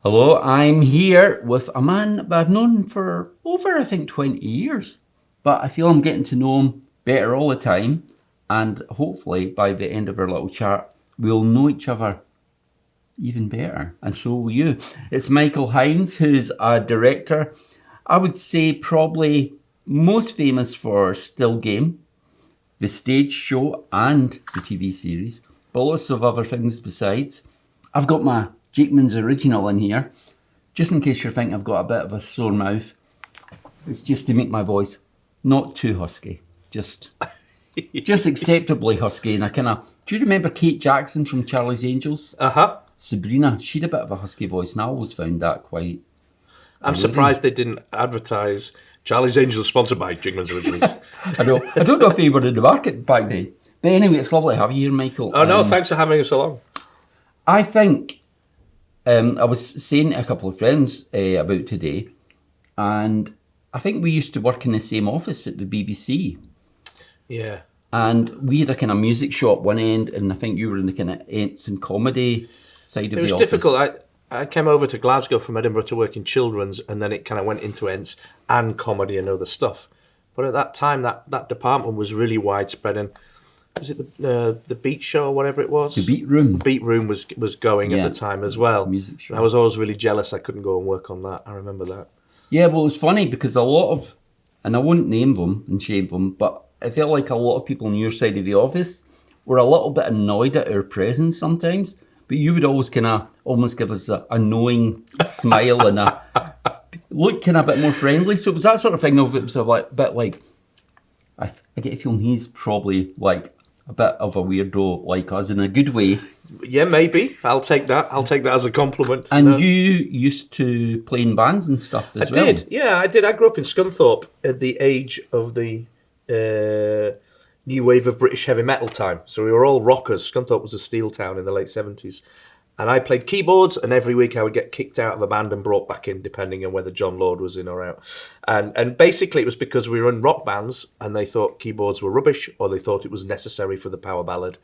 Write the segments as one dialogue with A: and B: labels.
A: Hello, I'm here with a man that I've known for over, I think, 20 years. But I feel I'm getting to know him better all the time. And hopefully, by the end of our little chat, we'll know each other even better. And so will you. It's Michael Hines, who's a director. I would say probably most famous for Still Game, the stage show, and the TV series, but lots of other things besides. I've got my Jakeman's Original in here, just in case you're thinking I've got a bit of a sore mouth. It's just to make my voice not too husky, just acceptably husky. And do you remember Kate Jackson from Charlie's Angels?
B: Uh-huh.
A: Sabrina, she had a bit of a husky voice, and I always found that quite...
B: I'm surprised they didn't advertise Charlie's Angels sponsored by Jigman's Originals.
A: I know. I don't know if they were in the market back then. But anyway, it's lovely to have you here, Michael.
B: Oh, no, thanks for having us along.
A: I think I was saying to a couple of friends about today, and I think we used to work in the same office at the BBC.
B: Yeah.
A: And we had a kind of music show at one end, and I think you were in the kind of arts and comedy side of the office.
B: It was difficult. I came over to Glasgow from Edinburgh to work in children's, and then it kind of went into ents and comedy and other stuff. But at that time, that department was really widespread. And was it the Beat Show or whatever it was?
A: The Beat Room.
B: Beat Room was going at the time as well.
A: Music show.
B: I was always really jealous I couldn't go and work on that. I remember that.
A: Yeah, well, it was funny because a lot of, and I won't name them and shame them, but I felt like a lot of people on your side of the office were a little bit annoyed at our presence sometimes. But you would always kind of almost give us a knowing smile and a look kind of a bit more friendly. So it was that sort of thing of it was a bit like, I get a feeling he's probably like a bit of a weirdo like us in a good way.
B: Yeah, maybe. I'll take that. I'll take that as a compliment.
A: And you used to play in bands and stuff as well.
B: I did. Yeah, I did. I grew up in Scunthorpe at the age of the new wave of British heavy metal time. So we were all rockers. Scunthorpe was a steel town in the late 70s. And I played keyboards, and every week I would get kicked out of a band and brought back in, depending on whether John Lord was in or out. And basically it was because we were in rock bands, and they thought keyboards were rubbish, or they thought it was necessary for the power ballad.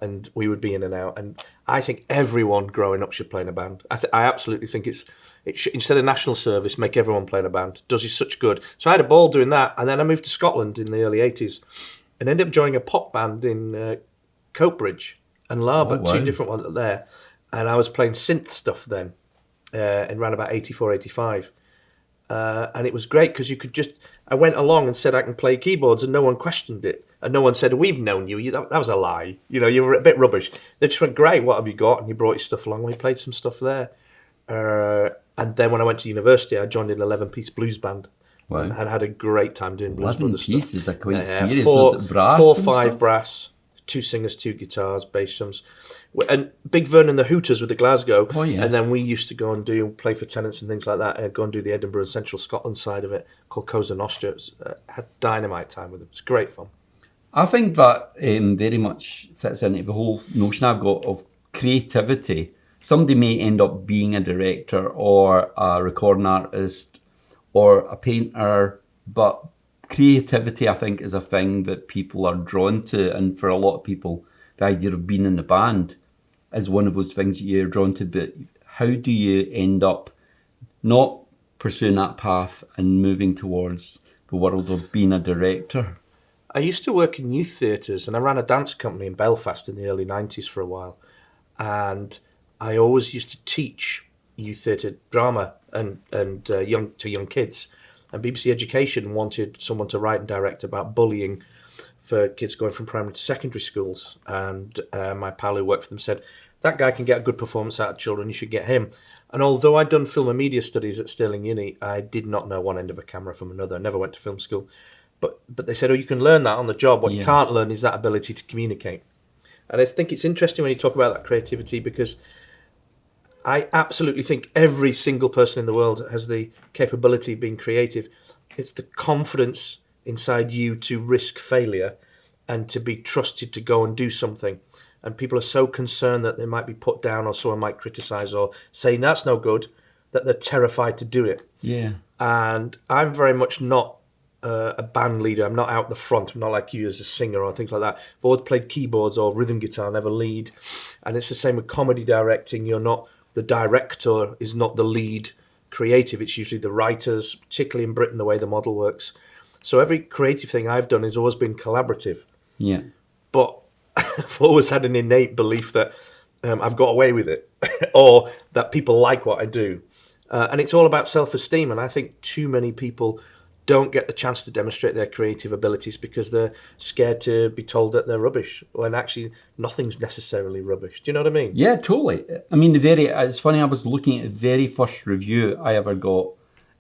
B: And we would be in and out. And I think everyone growing up should play in a band. I absolutely think it should, instead of national service, make everyone play in a band. It does you such good. So I had a ball doing that, and then I moved to Scotland in the early 80s. And ended up joining a pop band in Coatbridge and Larbert, two different ones there. And I was playing synth stuff then, in around about 84, 85. And it was great because I went along and said I can play keyboards, and no one questioned it. And no one said, we've known you. That was a lie. You were a bit rubbish. They just went, great, what have you got? And you brought your stuff along. We played some stuff there. And then when I went to university, I joined an 11-piece blues band. Wow. And had a great time doing Blues Brothers stuff. 11
A: pieces are quite serious.
B: Brass 4-5 brass, 2 singers, 2 guitars, bass drums. And Big Vern and the Hooters with the Glasgow.
A: Oh, yeah.
B: And then we used to go and play for tenants and things like that. Go and do the Edinburgh and Central Scotland side of it, called Cosa Nostra. Had dynamite time with it. It was great fun.
A: I think that very much fits into the whole notion I've got of creativity. Somebody may end up being a director or a recording artist or a painter, but creativity, I think, is a thing that people are drawn to. And for a lot of people, the idea of being in the band is one of those things you're drawn to. But how do you end up not pursuing that path and moving towards the world of being a director?
B: I used to work in youth theatres, and I ran a dance company in Belfast in the early 90s for a while. And I always used to teach youth theatre drama and young kids. And BBC Education wanted someone to write and direct about bullying for kids going from primary to secondary schools. And my pal who worked for them said, that guy can get a good performance out of children, you should get him. And although I'd done film and media studies at Stirling Uni, I did not know one end of a camera from another. I never went to film school. But they said, you can learn that on the job. What you can't learn is that ability to communicate. And I think it's interesting when you talk about that creativity, because I absolutely think every single person in the world has the capability of being creative. It's the confidence inside you to risk failure and to be trusted to go and do something. And people are so concerned that they might be put down or someone might criticise or say, that's no good, that they're terrified to do it.
A: Yeah.
B: And I'm very much not a band leader. I'm not out the front. I'm not like you as a singer or things like that. I've always played keyboards or rhythm guitar, never lead. And it's the same with comedy directing. You're not the director is not the lead creative. It's usually the writers, particularly in Britain, the way the model works. So every creative thing I've done has always been collaborative.
A: Yeah.
B: But I've always had an innate belief that I've got away with it or that people like what I do. And it's all about self-esteem. And I think too many people don't get the chance to demonstrate their creative abilities because they're scared to be told that they're rubbish, when actually nothing's necessarily rubbish. Do you know what I mean?
A: Yeah, totally. I mean, it's funny, I was looking at the very first review I ever got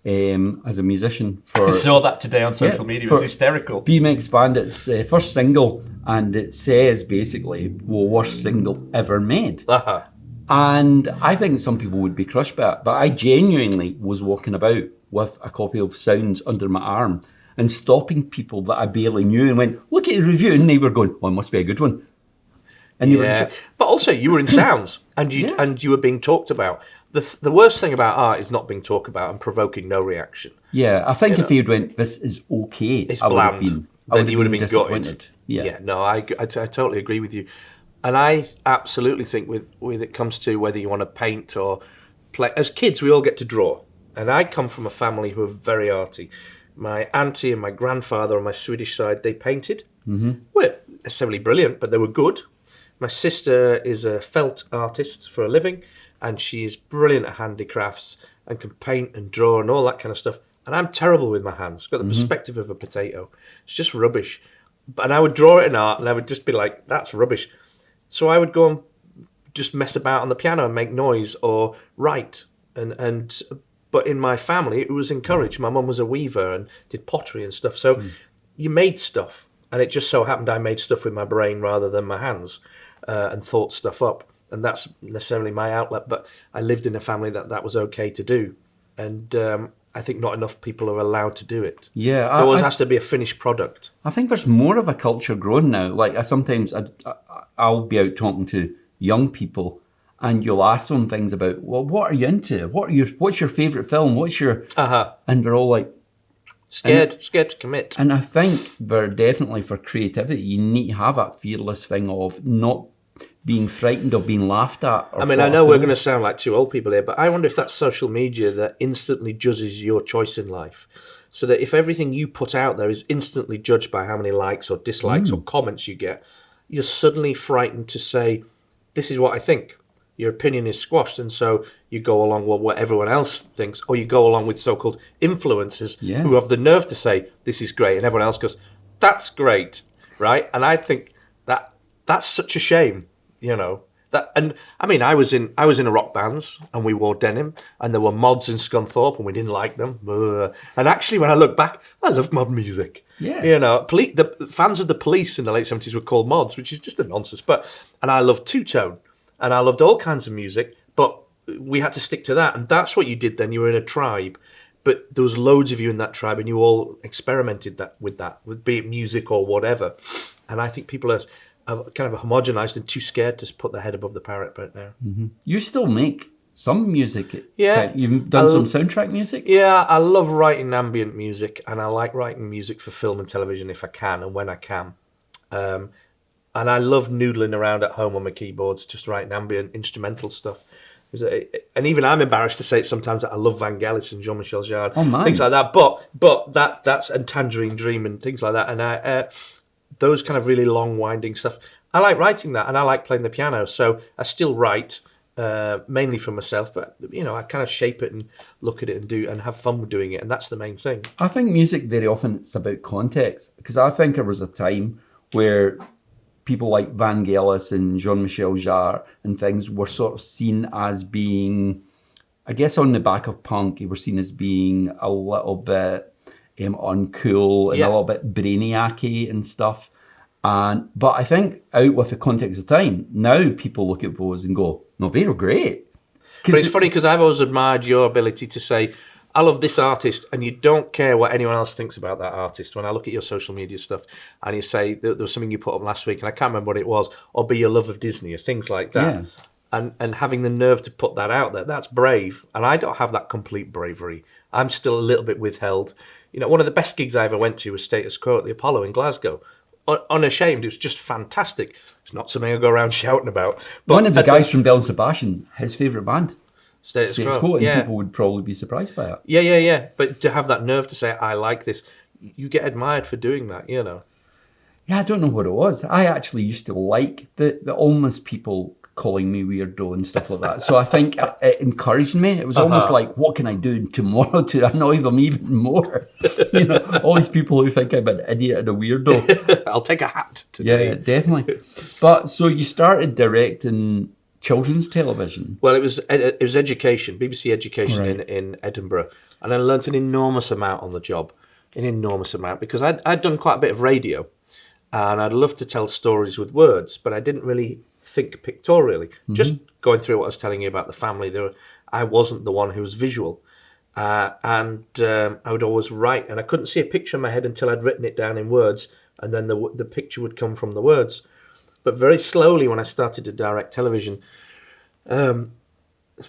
A: as a musician for...
B: I saw that today on social media. It was hysterical.
A: BMX Bandit's first single, and it says basically, well, worst single ever made.
B: Uh-huh.
A: And I think some people would be crushed by it, but I genuinely was walking about with a copy of Sounds under my arm and stopping people that I barely knew and went, look at the review, and they were going, well, it must be a good one. And
B: but also you were in Sounds and you were being talked about. The worst thing about art is not being talked about and provoking no reaction.
A: Yeah, I think if they had went, this is okay,
B: it's bland, then you would have been gutted.
A: Yeah,
B: no, I totally agree with you. And I absolutely think with it comes to whether you want to paint or play. As kids, we all get to draw. And I come from a family who are very arty. My auntie and my grandfather on my Swedish side, they painted. Mm-hmm. Weren't necessarily brilliant, but they were good. My sister is a felt artist for a living, and she is brilliant at handicrafts and can paint and draw and all that kind of stuff. And I'm terrible with my hands. Got the perspective of a potato. It's just rubbish. And I would draw it in art, and I would just be like, that's rubbish. So I would go and just mess about on the piano and make noise or write. But in my family, it was encouraged. My mum was a weaver and did pottery and stuff. So you made stuff. And it just so happened I made stuff with my brain rather than my hands and thought stuff up. And that's necessarily my outlet. But I lived in a family that was okay to do. And I think not enough people are allowed to do it.
A: Yeah,
B: There always has to be a finished product.
A: I think there's more of a culture growing now. Like I'll be out talking to young people, and you'll ask them things about, well, what are you into? What's your favourite film? What's your... And they're all like...
B: Scared to commit.
A: And I think definitely for creativity, you need to have that fearless thing of not being frightened of being laughed at.
B: I mean, I know we're going to sound like two old people here, but I wonder if that's social media that instantly judges your choice in life. So that if everything you put out there is instantly judged by how many likes or dislikes or comments you get, you're suddenly frightened to say, this is what I think. Your opinion is squashed, and so you go along with what everyone else thinks, or you go along with so-called influencers who have the nerve to say, this is great, and everyone else goes, that's great, right? And I think that's such a shame, you know. And I mean, I was in a rock bands, and we wore denim, and there were mods in Scunthorpe, and we didn't like them. And actually, when I look back, I love mod music.
A: Yeah.
B: You know, the fans of the Police in the late 70s were called mods, which is just a nonsense. And I loved two-tone, and I loved all kinds of music, but we had to stick to that. And that's what you did then. You were in a tribe, but there was loads of you in that tribe, and you all experimented with be it music or whatever. And I think people are kind of homogenized and too scared to put their head above the parapet now.
A: Mm-hmm. You still make some music.
B: Yeah.
A: You've done some soundtrack music?
B: Yeah, I love writing ambient music, and I like writing music for film and television if I can and when I can. And I love noodling around at home on my keyboards, just writing ambient instrumental stuff. And even I'm embarrassed to say it sometimes that I love Vangelis and Jean-Michel Jarre, things like that. But that's and Tangerine Dream and things like that. And those kind of really long, winding stuff. I like writing that, and I like playing the piano. So I still write mainly for myself, but you know, I kind of shape it and look at it and have fun with doing it, and that's the main thing.
A: I think music very often it's about context, because I think there was a time where people like Vangelis and Jean-Michel Jarre and things were sort of seen as being, I guess on the back of punk, they were seen as being a little bit uncool and a little bit brainiac-y and stuff. But I think out with the context of time, now people look at those and go, no, they were great.
B: But it's funny because I've always admired your ability to say, I love this artist, and you don't care what anyone else thinks about that artist. When I look at your social media stuff and you say there was something you put up last week and I can't remember what it was, or be your love of Disney or things like that. Yeah. And having the nerve to put that out there, that's brave. And I don't have that complete bravery. I'm still a little bit withheld. You know, one of the best gigs I ever went to was Status Quo at the Apollo in Glasgow. Unashamed, it was just fantastic. It's not something I go around shouting about. But
A: one of the guys from Bell and Sebastian, his favourite band.
B: Status
A: status
B: quo.
A: quo, and
B: Yeah.
A: people would probably be surprised by it.
B: Yeah. But to have that nerve to say, I like this, you get admired for doing that, you know.
A: Yeah, I don't know what it was. I actually used to like the almost people calling me weirdo and stuff like that. So I think it encouraged me. It was almost like, what can I do tomorrow to annoy them even more? All these people who think I'm an idiot and a weirdo.
B: I'll take a hat today.
A: Yeah, definitely. But so you started directing children's television.
B: Well, it was education, BBC Education
A: Right.
B: in Edinburgh, and I learnt an enormous amount on the job, because I'd done quite a bit of radio, and I'd love to tell stories with words, but I didn't really think pictorially. Just going through what I was telling you about the family, I wasn't the one who was visual, and I would always write, and I couldn't see a picture in my head until I'd written it down in words, and then the picture would come from the words. But very slowly, when I started to direct television,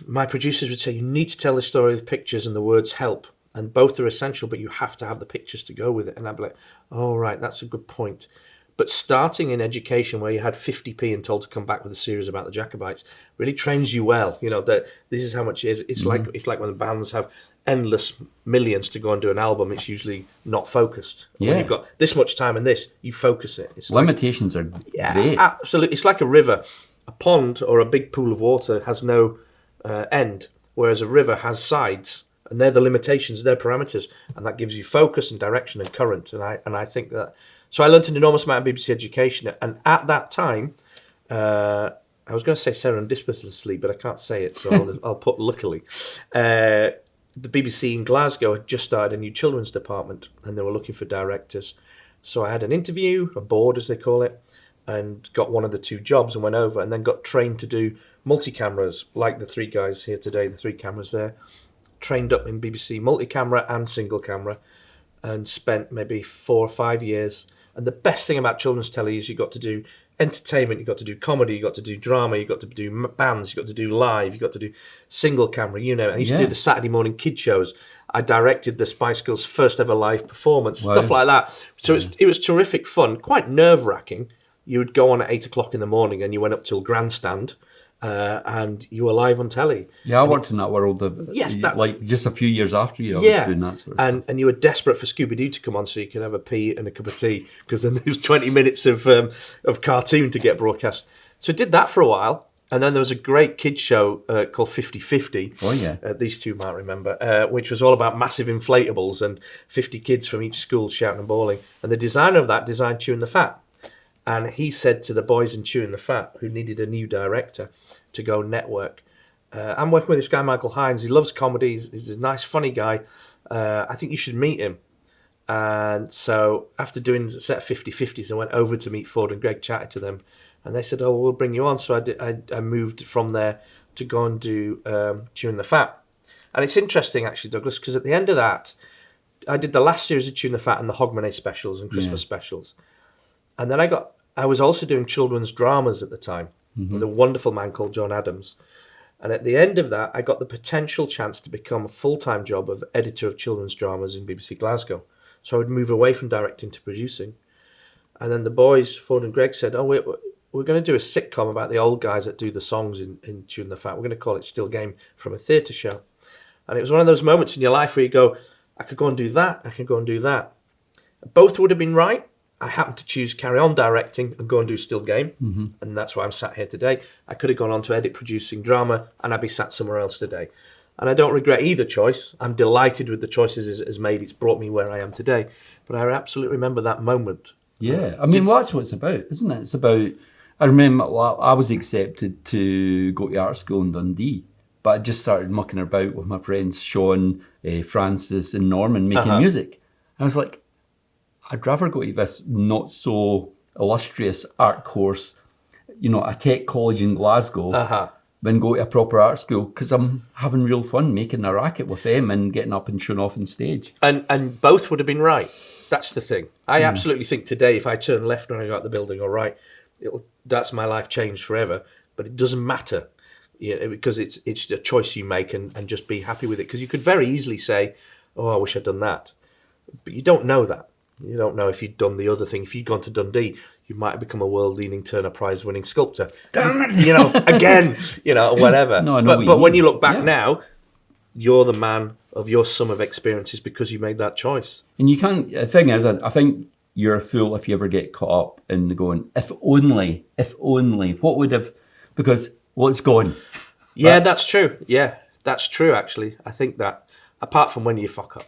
B: my producers would say, you need to tell the story with pictures, and the words help. And both are essential, but you have to have the pictures to go with it. And I'd be like, oh, right, that's a good point. But starting in education, where you had 50p and told to come back with a series about the Jacobites, really trains you well. That this is how much it is. It's like when the bands have endless millions to go and do an album. It's usually not focused.
A: Yeah.
B: When you've got this much time and this, you focus it. It's
A: Limitations are great.
B: absolutely. It's like a river. A pond or a big pool of water has no end, whereas a river has sides, and they're the limitations, they're parameters, and that gives you focus and direction and current. And I think that. So I learned an enormous amount of BBC Education, and at that time, I was going to say serendipitously, but I can't say it, so I'll put luckily. The BBC in Glasgow had just started a new children's department, and they were looking for directors. So I had an interview, a board as they call it, and got one of the two jobs and went over, and then got trained to do multi-cameras, like the three guys here today, the three cameras there. Trained up in BBC multi-camera and single camera, and spent maybe 4 or 5 years. And the best thing about children's telly is you got to do entertainment, you got to do comedy, you got to do drama, you got to do bands, you got to do live, you got to do single camera, I used to do the Saturday morning kid shows. I directed the Spice Girls' first ever live performance, stuff like that. So it was terrific fun, quite nerve-wracking. You would go on at 8 o'clock in the morning and you went up till grandstand, and you were live on telly.
A: Yeah, I worked in that world. Like just a few years after you, I was doing that sort of stuff.
B: And you were desperate for Scooby-Doo to come on so you could have a pee and a cup of tea, because then there was 20 minutes of cartoon to get broadcast. So I did that for a while, and then there was a great kids show called 50/50.
A: Oh, yeah.
B: These two might remember, which was all about massive inflatables and 50 kids from each school shouting and bawling. And the designer of that designed Chewing the Fat. And he said to the boys in Chewing the Fat, who needed a new director to go network, I'm working with this guy, Michael Hines. He loves comedy. He's a nice, funny guy. I think you should meet him. And so after doing a set of 50/50s, I went over to meet Ford and Greg, chatted to them. And they said, oh, we'll bring you on. So I moved from there to go and do Chewing the Fat. And it's interesting, actually, Douglas, because at the end of that, I did the last series of Chewing the Fat and the Hogmanay specials and Christmas specials. And then I was also doing children's dramas at the time with a wonderful man called John Adams. And at the end of that, I got the potential chance to become a full-time job of editor of children's dramas in BBC Glasgow. So I would move away from directing to producing. And then the boys, Ford and Greg, said, oh, we're going to do a sitcom about the old guys that do the songs in Chewing the Fat. We're going to call it Still Game, from a theatre show. And it was one of those moments in your life where you go, I could go and do that, I could go and do that. Both would have been right. I happened to choose carry on directing and go and do Still Game, and that's why I'm sat here today. I could have gone on to edit producing drama, and I'd be sat somewhere else today. And I don't regret either choice. I'm delighted with the choices it has made. It's brought me where I am today. But I absolutely remember that moment.
A: Yeah, I mean, that's what it's about, isn't it? It's about, I remember I was accepted to go to art school in Dundee, but I just started mucking about with my friends Sean, Francis and Norman making music. I was like, I'd rather go to this not so illustrious art course, a tech college in Glasgow, than go to a proper art school, because I'm having real fun making a racket with them and getting up and showing off on stage.
B: And both would have been right. That's the thing. I absolutely think today, if I turn left when I go out the building or right, that's my life changed forever. But it doesn't matter, because it's a choice you make, and just be happy with it. Because you could very easily say, oh, I wish I'd done that. But you don't know that. You don't know if you'd done the other thing. If you'd gone to Dundee, you might have become a world-leading Turner Prize-winning sculptor.
A: Damn it!
B: You know, again, you know, whatever.
A: No, I know what
B: but
A: you
B: when
A: mean.
B: you look back
A: Yeah.
B: now, you're the man of your sum of experiences because you made that choice.
A: And you can't. The thing is, I think you're a fool if you ever get caught up in the going. If only. What would have? Because what's gone?
B: Yeah, that's true. Yeah, that's true, actually. I think that, apart from when you fuck up.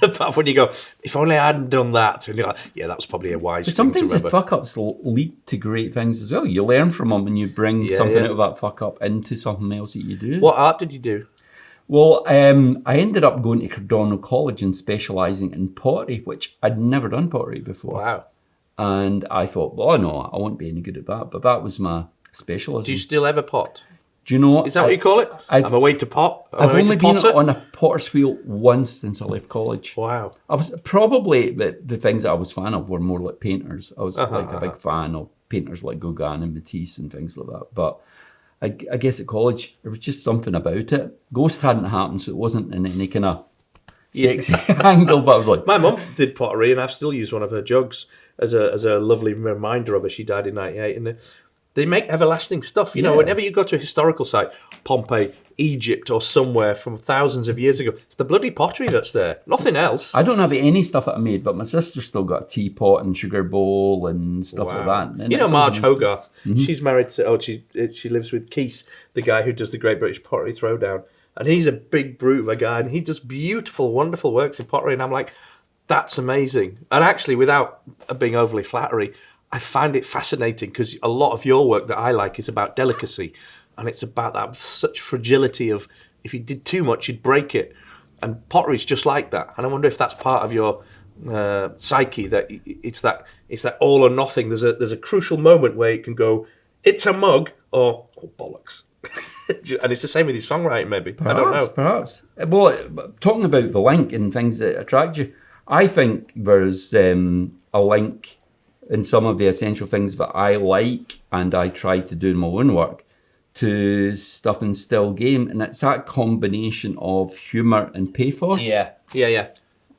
B: Apart from when you go, if only I hadn't done that. And you're like, yeah, that was probably a wise
A: But
B: thing to
A: sometimes the
B: remember.
A: fuck ups lead to great things as well. You learn from them and you bring
B: Yeah,
A: something
B: yeah.
A: out of that fuck up into something else that you do.
B: What art did you do?
A: Well, I ended up going to Cardonal College and specialising in pottery, which I'd never done pottery before.
B: Wow.
A: And I thought, well, no, I won't be any good at that. But that was my specialism.
B: Do you still ever pot?
A: Do you know what?
B: Is that what you call it? I'm away to pot.
A: I've only been on a potter's wheel once since I left college.
B: Wow.
A: I was probably the things that I was fan of were more like painters. I was like a big fan of painters like Gauguin and Matisse and things like that. But I guess at college there was just something about it. Ghost hadn't happened, so it wasn't in any kind of sexy angle. But I was like,
B: My mum did pottery, and I've still used one of her jugs as a lovely reminder of her. She died in '98, and they make everlasting stuff. You know,
A: Yeah.
B: whenever you go to a historical site, Pompeii, Egypt, or somewhere from thousands of years ago, it's the bloody pottery that's there. Nothing else.
A: I don't have any stuff that I made, but my sister's still got a teapot and sugar bowl and stuff like that. And
B: You know
A: it's
B: Marge
A: always nice
B: Hogarth? She's married to, she lives with Keith, the guy who does the Great British Pottery Throwdown. And he's a big brute of a guy, and he does beautiful, wonderful works in pottery. And I'm like, that's amazing. And actually, without being overly flattery, I find it fascinating because a lot of your work that I like is about delicacy. And it's about that such fragility of if you did too much, you'd break it. And pottery's just like that. And I wonder if that's part of your psyche, that it's that all or nothing. There's a crucial moment where it can go, it's a mug, or oh, bollocks. And it's the same with your songwriting, maybe. I don't know.
A: Perhaps. Well, talking about the link and things that attract you, I think there's a link in some of the essential things that I like and I try to do in my own work to stuff in still game. And it's that combination of humour and pathos.
B: Yeah.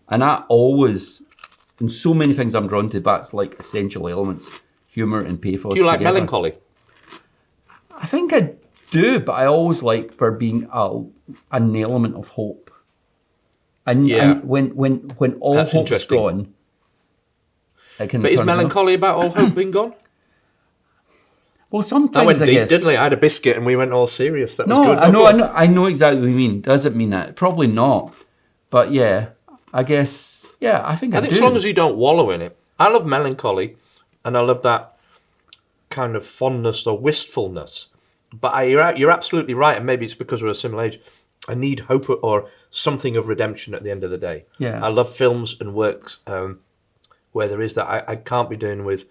A: And I always, in so many things I'm drawn to, that's like essential elements, humour and pathos.
B: Do you like
A: together.
B: melancholy?
A: I think I do, but I always like there being an element of hope. And,
B: Yeah.
A: and when all
B: That's
A: hope's
B: interesting.
A: gone, it can
B: But is
A: turn me off.
B: melancholy about all hope being gone?
A: Well,
B: I
A: sometimes
B: went
A: I
B: deep,
A: guess.
B: didn't I? I had a biscuit and we went all serious. That was
A: No,
B: good.
A: I know exactly what you mean. Does it mean that? Probably not. But yeah, I guess. Yeah, I think I
B: think
A: do.
B: as long as you don't wallow in it. I love melancholy, and I love that kind of fondness or wistfulness. But you're absolutely right, and maybe it's because we're a similar age. I need hope or something of redemption at the end of the day.
A: Yeah.
B: I love films and works where there is that. I can't be doing with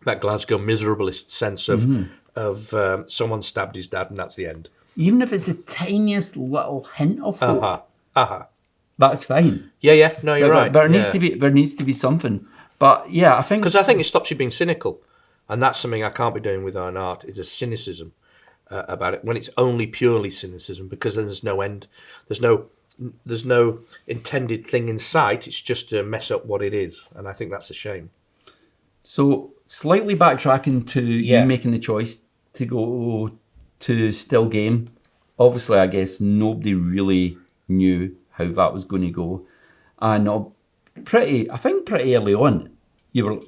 B: that Glasgow miserablest sense of someone stabbed his dad and that's the end.
A: Even if it's the tiniest little hint of hope, that's fine.
B: Yeah. No, you're right.
A: There needs to be something. But yeah, I think
B: Because I think it stops you being cynical. And that's something I can't be doing with our art, is a cynicism about it. When it's only purely cynicism, because then there's no end. There's no intended thing in sight. It's just to mess up what it is. And I think that's a shame.
A: So slightly backtracking to
B: Yeah.
A: you making the choice to go to still game. Obviously, I guess nobody really knew how that was going to go, and pretty early on,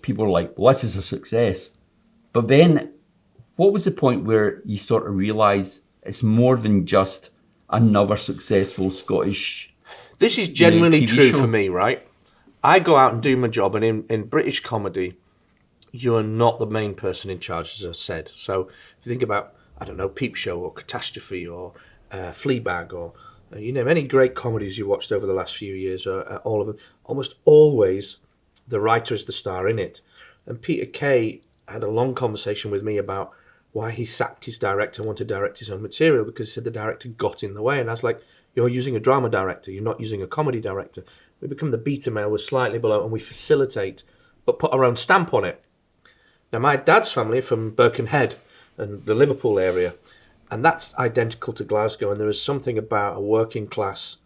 A: people were like, "Well, this is a success." But then, what was the point where you sort of realise it's more than just another successful Scottish?
B: This is genuinely
A: TV
B: true
A: show?
B: for me, right? I go out and do my job, and in British comedy, you are not the main person in charge, as I said. So if you think about, I don't know, Peep Show or Catastrophe or Fleabag or you name any great comedies you watched over the last few years, or all of them, almost always the writer is the star in it. And Peter Kay had a long conversation with me about why he sacked his director and wanted to direct his own material, because he said the director got in the way. And I was like, you're using a drama director, you're not using a comedy director. We become the beta male, we're slightly below, and we facilitate, but put our own stamp on it. Now, my dad's family are from Birkenhead and the Liverpool area, and that's identical to Glasgow, and there is something about a working class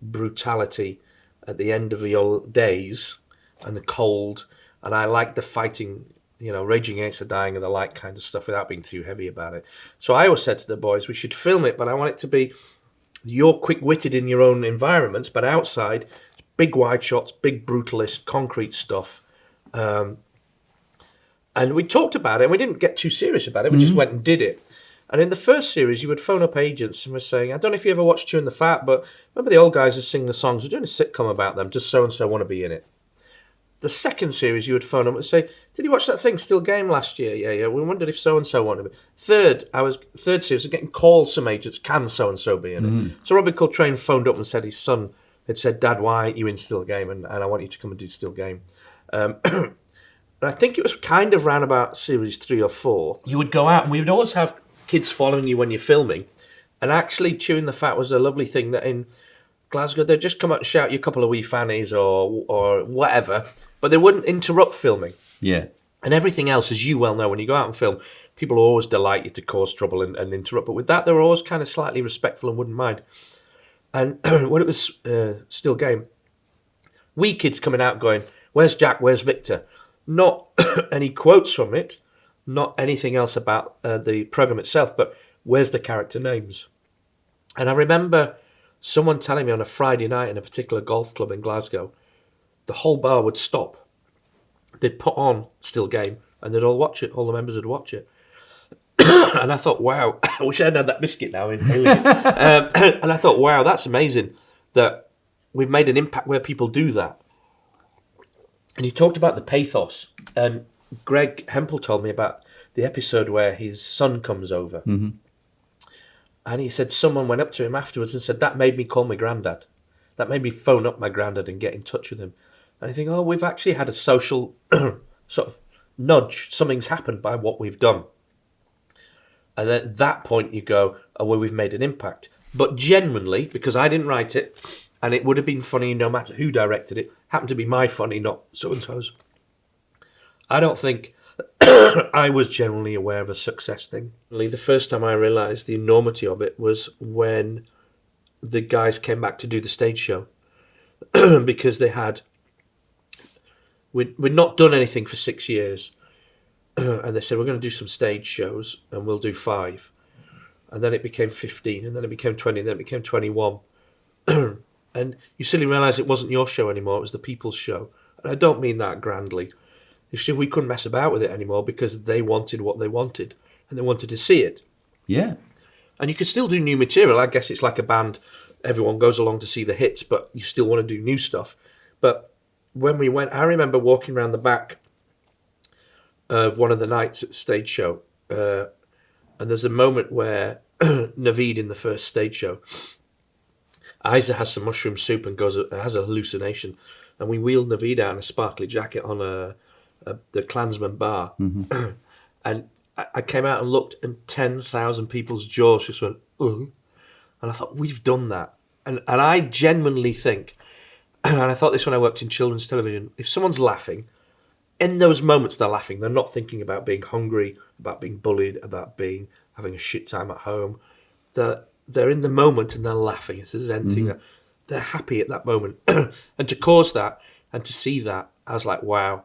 B: brutality at the end of your days and the cold, and I like the fighting, Raging Against the Dying and the like kind of stuff without being too heavy about it. So I always said to the boys, we should film it, but I want it to be, you're quick-witted in your own environments, but outside, it's big wide shots, big brutalist, concrete stuff. And we talked about it, and we didn't get too serious about it. We just went and did it. And in the first series, you would phone up agents and were saying, I don't know if you ever watched Chewing the Fat, but remember the old guys who sing the songs? We're doing a sitcom about them. Does so-and-so want to be in it? The second series, you would phone up and say, did you watch that thing, Still Game, last year? Yeah. We wondered if so-and-so wanted to be. Third series, I was getting calls from agents, can so-and-so be in it? So Robbie Coltrane phoned up and said his son had said, Dad, why aren't you in Still Game? And I want you to come and do Still Game. And I think it was kind of round about series 3 or 4. You would go out and we would always have kids following you when you're filming. And actually, Chewing the Fat was a lovely thing that in Glasgow, they'd just come out and shout you a couple of wee fannies or whatever, but they wouldn't interrupt filming.
A: Yeah.
B: And everything else, as you well know, when you go out and film, people always delight you to cause trouble and interrupt. But with that, they were always kind of slightly respectful and wouldn't mind. And when it was Still Game, we kids coming out going, where's Jack, where's Victor? Not any quotes from it, not anything else about the programme itself, but where's the character names? And I remember someone telling me on a Friday night in a particular golf club in Glasgow, the whole bar would stop. They'd put on Still Game and they'd all watch it. All the members would watch it. And I thought, wow, I wish I had that biscuit now in Alien. And I thought, wow, that's amazing that we've made an impact where people do that. And you talked about the pathos. And Greg Hempel told me about the episode where his son comes over. Mm-hmm. And he said someone went up to him afterwards and said, that made me call my granddad. That made me phone up my granddad and get in touch with him. And I think, oh, we've actually had a social sort of nudge. Something's happened by what we've done. And at that point you go, oh, well, we've made an impact. But genuinely, because I didn't write it, and it would have been funny no matter who directed it, happened to be my funny, not so-and-so's. I don't think I was generally aware of a success thing. The first time I realised the enormity of it was when the guys came back to do the stage show. Because they had... We'd not done anything for 6 years. And they said, we're going to do some stage shows, and we'll do 5. And then it became 15, and then it became 20, and then it became 21. And you suddenly realise it wasn't your show anymore, it was the people's show. And I don't mean that grandly. It's just we couldn't mess about with it anymore because they wanted what they wanted, and they wanted to see it.
A: Yeah.
B: And you could still do new material. I guess it's like a band. Everyone goes along to see the hits, but you still want to do new stuff. But when we went, I remember walking around the back of one of the nights at the stage show, and there's a moment where Naveed in the first stage show, Isa has some mushroom soup and has a hallucination, and we wheeled Naveed out in a sparkly jacket on the Klansman bar, and I came out and looked, and 10,000 people's jaws just went, and I thought, we've done that, and I genuinely think, and I thought this when I worked in children's television, if someone's laughing, in those moments they're laughing, they're not thinking about being hungry, about being bullied, about having a shit time at home. They're in the moment and they're laughing. It's a Zen thing. They're happy at that moment. And to cause that and to see that, I was like, wow.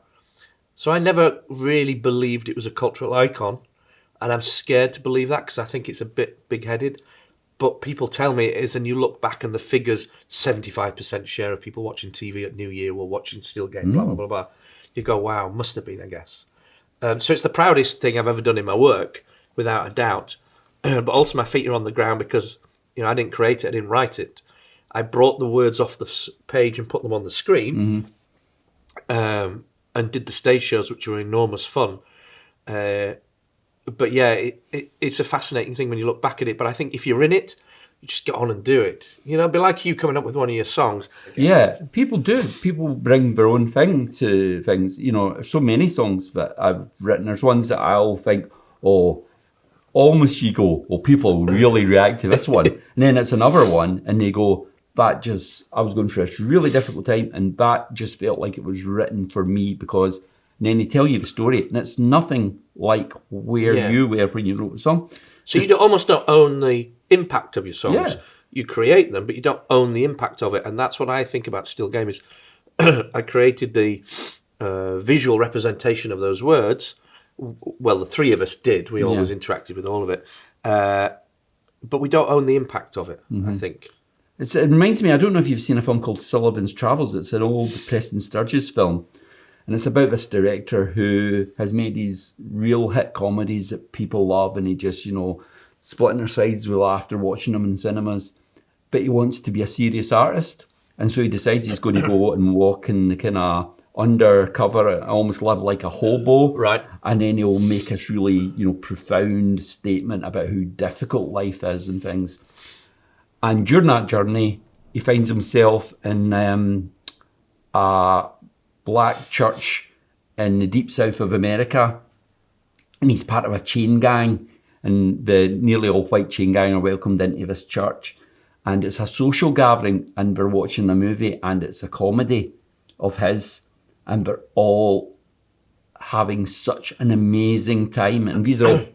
B: So I never really believed it was a cultural icon, and I'm scared to believe that because I think it's a bit big-headed. But people tell me it is, and you look back and the figures, 75% share of people watching TV at New Year were watching Still Game, blah, blah, blah, blah. You go, wow, must have been, I guess. So it's the proudest thing I've ever done in my work, without a doubt. But also my feet are on the ground because, I didn't create it, I didn't write it. I brought the words off the page and put them on the screen, and did the stage shows, which were enormous fun. But yeah, it's a fascinating thing when you look back at it. But I think if you're in it, you just get on and do it. It'd be like you coming up with one of your songs.
A: Yeah, people do. People bring their own thing to things. There's so many songs that I've written. There's ones that I'll think, almost you go, well, people really react to this one. And then it's another one, and they go, I was going through a really difficult time, and that just felt like it was written for me because... And then they tell you the story, and it's nothing like where you were when you wrote the song.
B: So you almost don't own the impact of your songs. Yeah. You create them, but you don't own the impact of it. And that's what I think about Still Game is I created the visual representation of those words. Well, the three of us did. We always interacted with all of it. But we don't own the impact of it, I think.
A: It reminds me, I don't know if you've seen a film called Sullivan's Travels. It's an old Preston Sturges film. And it's about this director who has made these real hit comedies that people love. And he just, splitting their sides with laughter watching them in cinemas. But he wants to be a serious artist. And so he decides he's going to go out and walk in the kind of undercover, almost live like a hobo.
B: Right.
A: And then he'll make this really, profound statement about how difficult life is and things. And during that journey, he finds himself in a black church in the deep south of America. And he's part of a chain gang. And the nearly all white chain gang are welcomed into this church. And it's a social gathering. And we're watching a movie. And it's a comedy of his. And they're all having such an amazing time. And these are all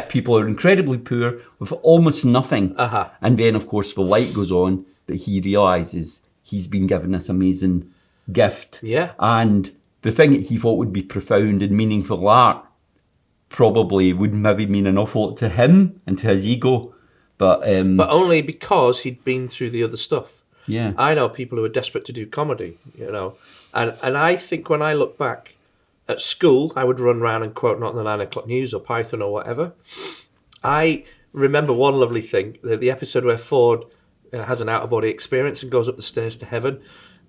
A: people who are incredibly poor with almost nothing. And then, of course, the light goes on, but he realises he's been given this amazing gift.
B: Yeah.
A: And the thing that he thought would be profound and meaningful art probably would maybe mean an awful lot to him and to his ego. But
B: only because he'd been through the other stuff.
A: Yeah.
B: I know people who are desperate to do comedy, And I think when I look back, at school, I would run around and quote Not in the 9 o'clock news or Python or whatever. I remember one lovely thing, the episode where Ford has an out-of-body experience and goes up the stairs to heaven,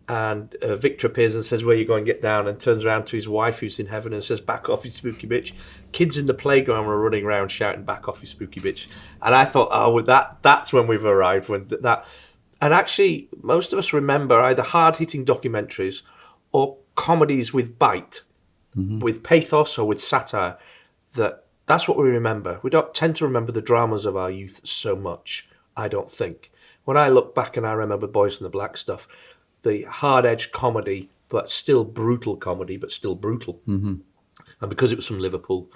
B: and Victor appears and says, "Where you going? Get down," and turns around to his wife who's in heaven and says, "Back off, you spooky bitch." Kids in the playground were running around shouting, "Back off, you spooky bitch." And I thought, that's when we've arrived. And actually, most of us remember either hard-hitting documentaries or comedies with bite. With pathos or with satire, that's what we remember. We don't tend to remember the dramas of our youth so much, I don't think. When I look back and I remember Boys in the Black stuff, the hard-edged comedy, but still brutal comedy, but still brutal. And because it was from Liverpool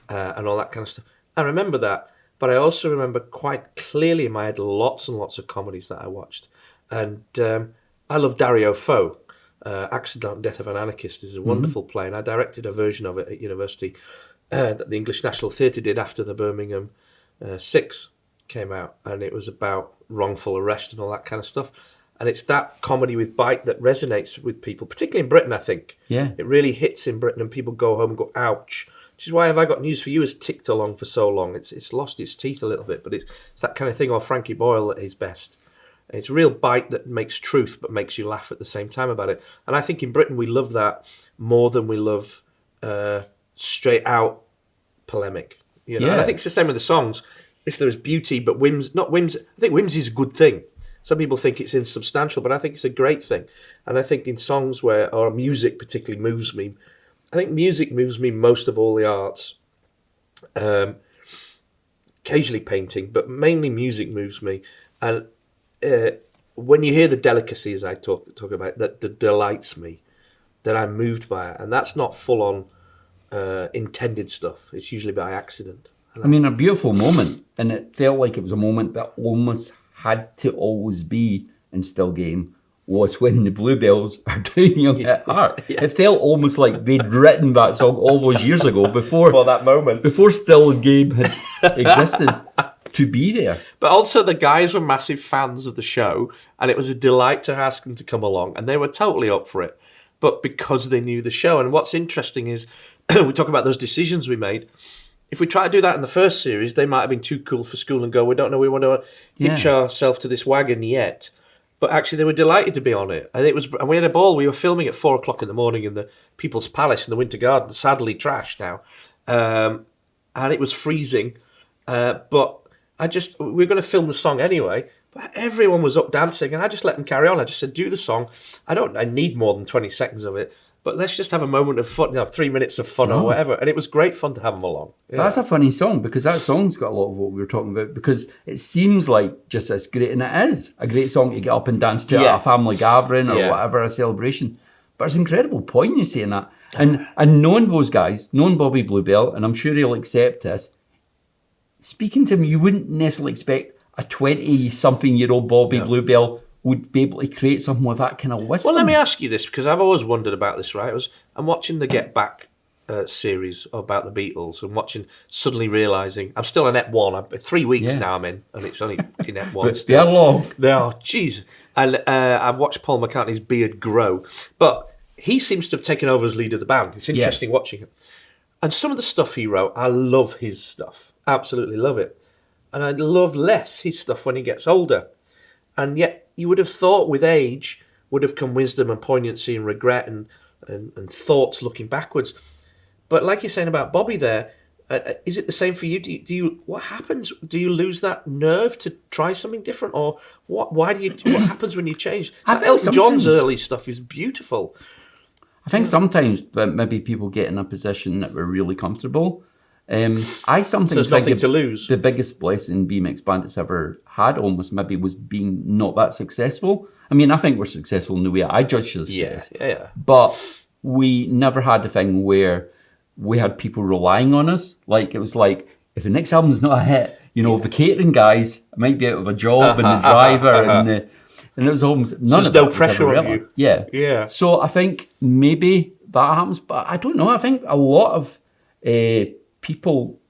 B: and all that kind of stuff. I remember that, but I also remember quite clearly in my head lots and lots of comedies that I watched. And I love Dario Fo. Accident and Death of an Anarchist is a wonderful play, and I directed a version of it at university that the English National Theatre did after the Birmingham 6 came out, and it was about wrongful arrest and all that kind of stuff. And it's that comedy with bite that resonates with people, particularly in Britain, I think.
A: Yeah.
B: It really hits in Britain, and people go home and go, ouch. Which is why Have I Got News for You has ticked along for so long. It's lost its teeth a little bit, but it's that kind of thing, or Frankie Boyle at his best. It's a real bite that makes truth but makes you laugh at the same time about it. And I think in Britain we love that more than we love straight out polemic. And I think it's the same with the songs. If there's beauty but not whimsy, I think whimsy is a good thing. Some people think it's insubstantial, but I think it's a great thing. And I think in songs or music particularly moves me, I think music moves me most of all the arts. Occasionally painting, but mainly music moves me. And when you hear the delicacies I talk about, that delights me, that I'm moved by it, and that's not full on intended stuff. It's usually by accident.
A: I mean, a beautiful moment, and it felt like it was a moment that almost had to always be in Still Game, was when the Bluebells are doing Young at Heart. It felt almost like they'd written that song all those years ago before
B: that moment,
A: before Still Game had existed. To be there.
B: But also the guys were massive fans of the show, and it was a delight to ask them to come along, and they were totally up for it, but because they knew the show. And what's interesting is, we talk about those decisions we made. If we try to do that in the first series, they might have been too cool for school and go, we don't know, we want to hitch ourselves to this wagon yet. But actually they were delighted to be on it. And we had a ball. We were filming at 4:00 in the morning in the People's Palace in the Winter Garden, sadly trashed now. And it was freezing, but we're going to film the song anyway, but everyone was up dancing, and I just let them carry on. I just said, do the song. I need more than 20 seconds of it, but let's just have a moment of fun, 3 minutes of fun or whatever. And it was great fun to have them along. Yeah.
A: That's a funny song, because that song's got a lot of what we were talking about, because it seems like just as great, and it is a great song to get up and dance to at a family gathering or whatever, a celebration. But it's an incredible point you saying that. And knowing those guys, knowing Bobby Bluebell, and I'm sure he'll accept this, speaking to him, you wouldn't necessarily expect a 20-something-year-old Bobby Bluebell would be able to create something with that kind of wisdom.
B: Well, let me ask you this, because I've always wondered about this, right? I'm watching the Get Back series about the Beatles and suddenly realising, I'm still in Ep 1, 3 weeks now I'm in, and it's only in Ep 1
A: But
B: still.
A: they're long.
B: Oh, jeez. And I've watched Paul McCartney's beard grow, but he seems to have taken over as leader of the band. It's interesting watching him. And some of the stuff he wrote, I love his stuff. Absolutely love it. And I love less his stuff when he gets older. And yet you would have thought with age would have come wisdom and poignancy and regret and thoughts looking backwards. But like you're saying about Bobby there, is it the same for you? Do you what happens? Do you lose that nerve to try something different, or what? What happens when you change? Elton John's early stuff is beautiful.
A: I think sometimes maybe people get in a position that we're really comfortable. I sometimes
B: there's
A: think
B: nothing to lose.
A: The biggest blessing BMX Bandits ever had almost maybe was being not that successful. I mean, I think we're successful in the way I judge success.
B: Yeah.
A: But we never had the thing where we had people relying on us. Like, it was like, if the next album's not a hit, the catering guys might be out of a job, and the driver, and it was almost none
B: so
A: of
B: there's no
A: it
B: pressure on you.
A: Yeah. So I think maybe that happens, but I don't know. I think a lot of people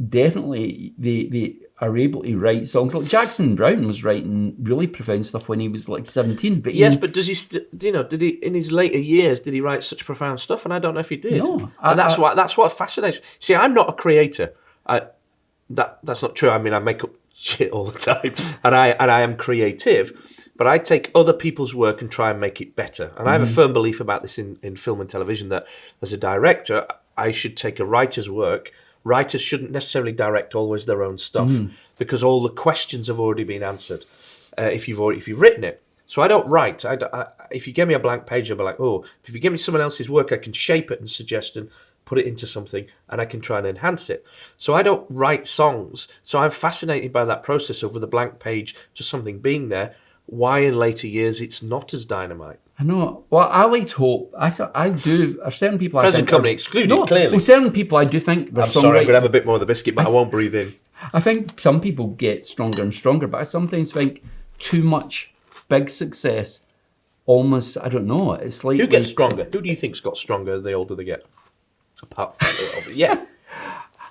A: definitely they are able to write songs. Like Jackson Browne was writing really profound stuff when he was like 17. But
B: but does he? Did he in his later years? Did he write such profound stuff? And I don't know if he did.
A: No,
B: and that's what fascinates me. See, I'm not a creator. That's not true. I mean, I make up shit all the time, and I am creative. But I take other people's work and try and make it better. And I have a firm belief about this in film and television, that as a director, I should take a writer's work. Writers shouldn't necessarily direct always their own stuff, because all the questions have already been answered if you've written it. So I don't write. If you give me a blank page, I'll be like, oh, if you give me someone else's work, I can shape it and suggest and put it into something, and I can try and enhance it. So I don't write songs. So I'm fascinated by that process of with a blank page to something being there. Why in later years it's not as dynamite?
A: I know. Well, I like to hope. I do. Certain people.
B: Present company excluded, clearly.
A: Well, certain people I do think.
B: I'm sorry, I'm going to have a bit more of the biscuit, but I won't breathe in.
A: I think some people get stronger and stronger, but I sometimes think too much big success. Almost, I don't know. It's like
B: who gets stronger? Who do you think's got stronger the older they get? Apart from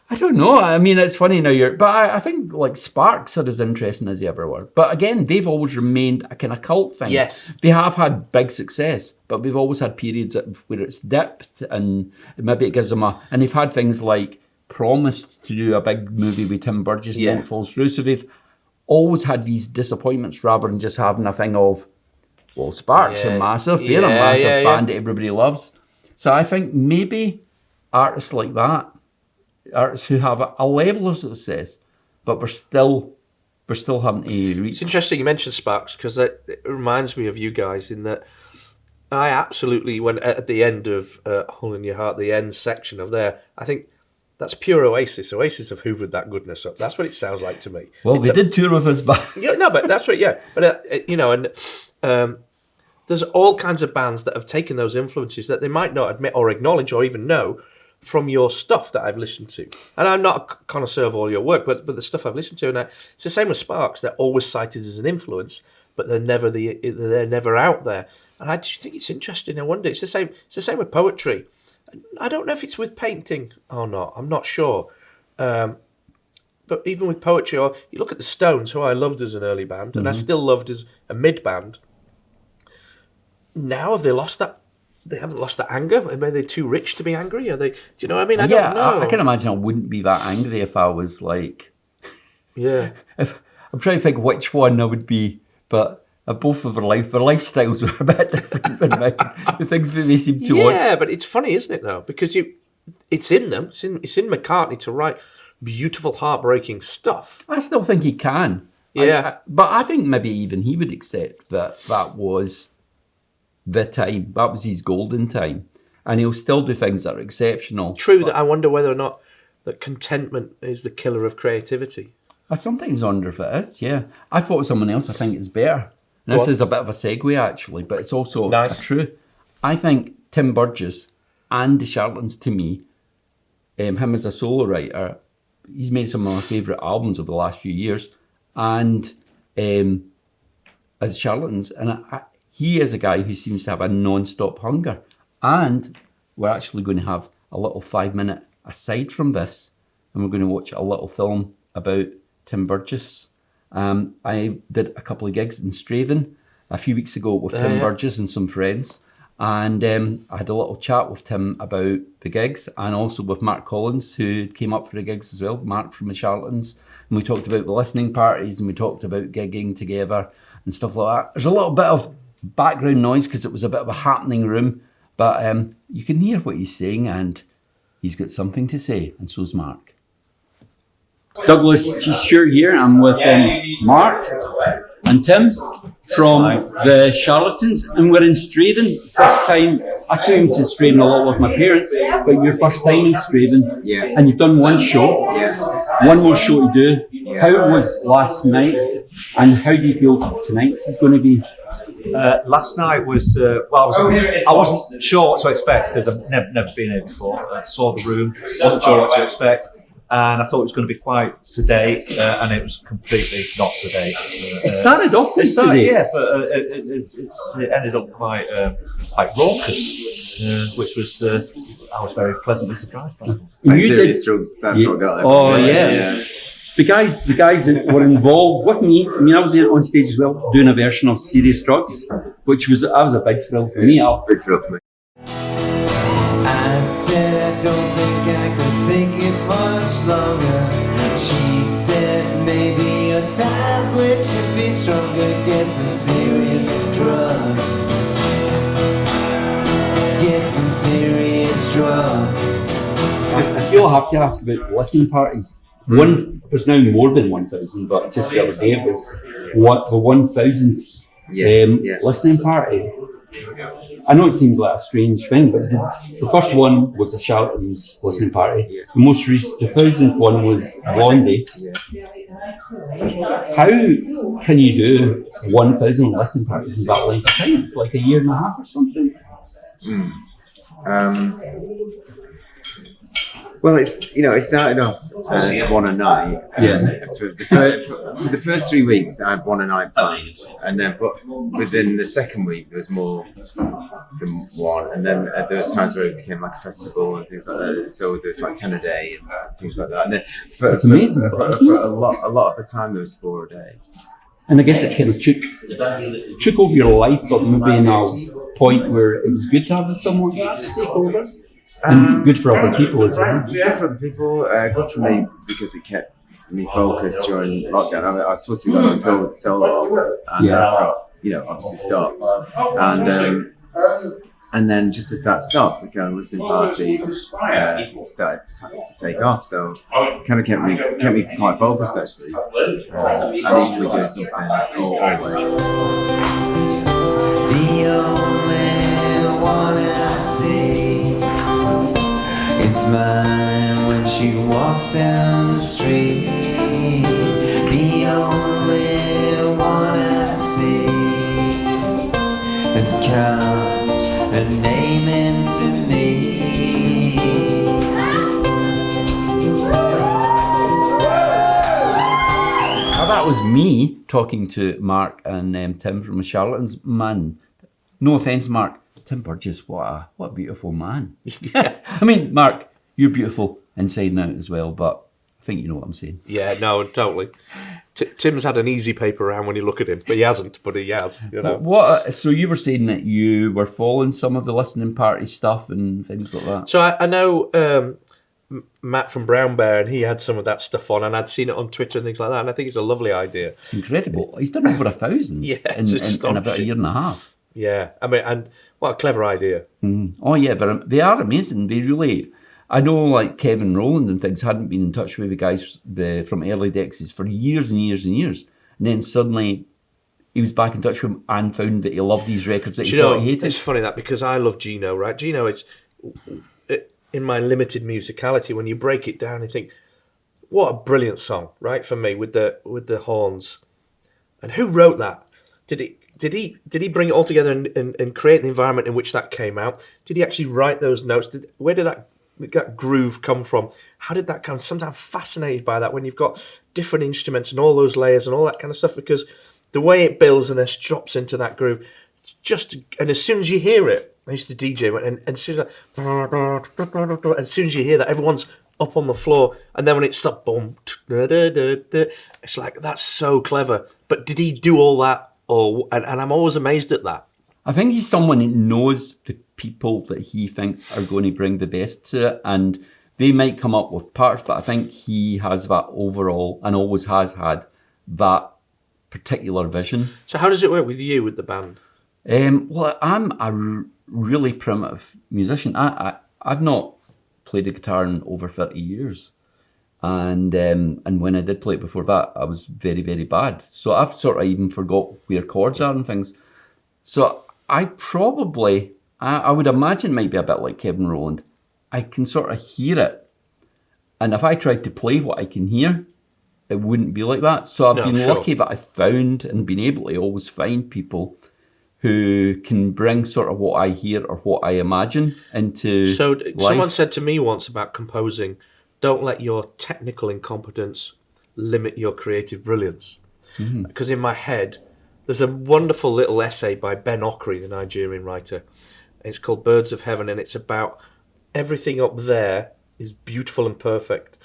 A: I don't know. I mean, it's funny now. But I think like Sparks are as interesting as they ever were. But again, they've always remained a kind of cult thing.
B: Yes,
A: they have had big success, but we've always had periods where it's dipped, and maybe it gives them and they've had things like promised to do a big movie with Tim Burgess, and then it falls through. So they've always had these disappointments rather than just having a thing of, well, Sparks are massive. They're a massive band that everybody loves. So I think maybe artists like that. Artists who have a level of success, but we're still having to reach.
B: It's interesting you mentioned Sparks, because it reminds me of you guys in that I absolutely went at the end of Hole in Your Heart, the end section of there. I think that's pure Oasis. Oasis have hoovered that goodness up. That's what it sounds like to me.
A: Well, they did tour with us back.
B: But that's right. Yeah, but there's all kinds of bands that have taken those influences that they might not admit or acknowledge or even know from your stuff that I've listened to. And I'm not a connoisseur of all your work, but the stuff I've listened to, and it's the same with Sparks. They're always cited as an influence, but they're never out there. And I just think it's interesting. I wonder. It's the same with poetry. I don't know if it's with painting or not. I'm not sure. But even with poetry, or you look at the Stones, who I loved as an early band, and I still loved as a mid band. Now have they lost that? They haven't lost that anger. Maybe they're too rich to be angry. Are they? Do you know what I mean? I don't know.
A: I can imagine I wouldn't be that angry if I was like.
B: Yeah.
A: If I'm trying to think which one I would be, but both of their lifestyles were a bit different than mine. The things that they seem to want.
B: Yeah, but it's funny, isn't it? Though, because it's in them. It's in McCartney to write beautiful, heartbreaking stuff.
A: I still think he can.
B: Yeah,
A: but I think maybe even he would accept that was the time. That was his golden time. And he'll still do things that are exceptional.
B: True, that I wonder whether or not that contentment is the killer of creativity.
A: I sometimes wonder if it is, yeah. I thought someone else I think is better. And this is a bit of a segue, actually, but it's also true. I think Tim Burgess and the Charlatans, to me, him as a solo writer, he's made some of my favourite albums of the last few years. And as charlatans, and he is a guy who seems to have a non-stop hunger. And we're actually going to have a little 5-minute aside from this, and we're going to watch a little film about Tim Burgess. I did a couple of gigs in Straven a few weeks ago with Tim Burgess and some friends, and I had a little chat with Tim about the gigs, and also with Mark Collins, who came up for the gigs as well, Mark from the Charlatans, and we talked about the listening parties, and we talked about gigging together and stuff like that. There's a little bit of background noise because it was a bit of a happening room, but you can hear what he's saying, and he's got something to say, and so's Mark. Douglas T Stewart here. I'm with Mark and Tim from the Charlatans, and we're in Straven. First time, I came to Straven a lot with my parents, but your first time in Straven, and you've done one show, one more show to do. How was last night's, and how do you feel tonight's is going to be?
C: Last night was I wasn't sure what to expect because I've never been here before. I saw the room, wasn't sure what to expect, and I thought it was going to be quite sedate, and it was completely not sedate.
A: It started off sedate,
C: yeah, but it ended up quite raucous, which was I was very pleasantly surprised by.
D: Serious drugs. That's what got it.
A: Oh yeah. The guys that were involved with me, I mean, I was there on stage as well, doing a version of Serious Drugs, which was a big thrill for me.
D: Big thrill for me.
E: I said I don't think I could take it much longer. She said maybe a tablet should be stronger. Get some serious drugs. Get some serious drugs.
A: You'll have to ask about listening parties. There's now more than 1,000, but just the other day it was the 1,000th listening party. I know it seems like a strange thing, but the first one was the Charlatans listening party. The most recent, the 1,000th one was Blondie. How can you do 1,000 listening parties in that length of time? It's like a year and a half or something.
D: Well, it started off as one a night. For the first 3 weeks, I had one a night planned, and then but within the second week there was more than one, and then there was times where it became like a festival and things like that. So there was like 10 a day and things like that. And then
A: It's amazing.
D: For a lot of the time there was 4 a day.
A: And I guess it kind of took over your life, but maybe in a point where it was good to have someone to take over. And good for other people as well.
D: Good for other people, good for me because it kept me focused during lockdown. I was supposed to be going on tour with Solo, and obviously stopped. And then just as that stopped, the kind of listening parties started to take off. So it kind of kept me quite focused actually. I need to be doing something always.
E: The only one I see is mine when she walks down the street. The only one I see has count her name into me.
A: Now that was me talking to Mark and Tim from the Charlatans. Man, no offence, Mark. Tim Burgess, what a beautiful man. I mean, Mark, you're beautiful inside and out as well, but I think you know what I'm saying.
B: Yeah, no, totally. Tim's had an easy paper around when you look at him, but he hasn't, but he has, you know.
A: So you were saying that you were following some of the listening party stuff and things like that?
B: So I know Matt from Brown Bear, and he had some of that stuff on, and I'd seen it on Twitter and things like that, and I think it's a lovely idea.
A: It's incredible. He's done over 1,000 in about a year and a half.
B: Yeah, I mean, and what a clever idea.
A: Oh yeah, but they are amazing. They really, I know like Kevin Rowland and things hadn't been in touch with the guys from Early Dexys for years and years and years. And then suddenly he was back in touch with them and found that he loved these records that he thought he hated.
B: It's funny that because I love Gino, right? Gino, it's in my limited musicality, when you break it down and think, what a brilliant song, right? For me, with the horns. And who wrote that? Did he bring it all together and create the environment in which that came out? Did he actually write those notes? Where did that groove come from? How did that come? Sometimes I'm fascinated by that when you've got different instruments and all those layers and all that kind of stuff, because the way it builds and then drops into that groove, and as soon as you hear it, I used to DJ, and as soon as you hear that, everyone's up on the floor, and then when it's up, boom, it's like, that's so clever. But did he do all that? And I'm always amazed at that.
A: I think he's someone who knows the people that he thinks are going to bring the best to it, and they might come up with parts, but I think he has that overall, and always has had, that particular vision.
B: So how does it work with you, with the band?
A: Well, I'm a really primitive musician. I've not played the guitar in over 30 years. And when I did play it before that, I was very, very bad. So I've sort of even forgot where chords are and things. So I would imagine it might be a bit like Kevin Rowland. I can sort of hear it. And if I tried to play what I can hear, it wouldn't be like that. So I've been lucky that I found and been able to always find people who can bring sort of what I hear or what I imagine into life.
B: Someone said to me once about composing, don't let your technical incompetence limit your creative brilliance. Because in my head, there's a wonderful little essay by Ben Okri, the Nigerian writer. It's called Birds of Heaven, and it's about everything up there is beautiful and perfect.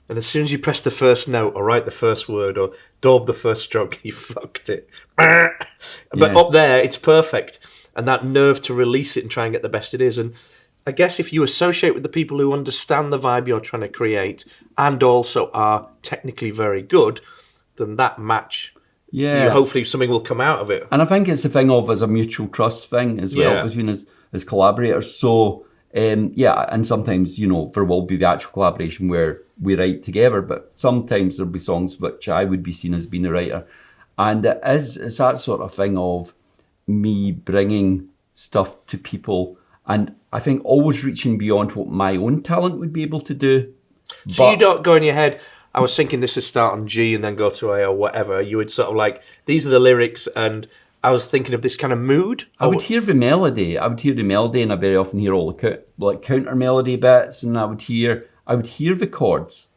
B: And as soon as you press the first note or write the first word or daub the first stroke, you fucked it. But up there, it's perfect. And that nerve to release it and try and get the best it is. And I guess if you associate with the people who understand the vibe you're trying to create and also are technically very good, then that match, hopefully something will come out of it.
A: And I think it's the thing of as a mutual trust thing as well between us as collaborators. So, and sometimes, there will be the actual collaboration where we write together, but sometimes there'll be songs which I would be seen as being a writer. And it's that sort of thing of me bringing stuff to people, and I think always reaching beyond what my own talent would be able to do.
B: So you don't go in your head, I was thinking this would start on G and then go to A or whatever. You would sort of like, these are the lyrics, and I was thinking of this kind of mood.
A: I would hear the melody. And I very often hear all the counter melody bits, and I would hear the chords.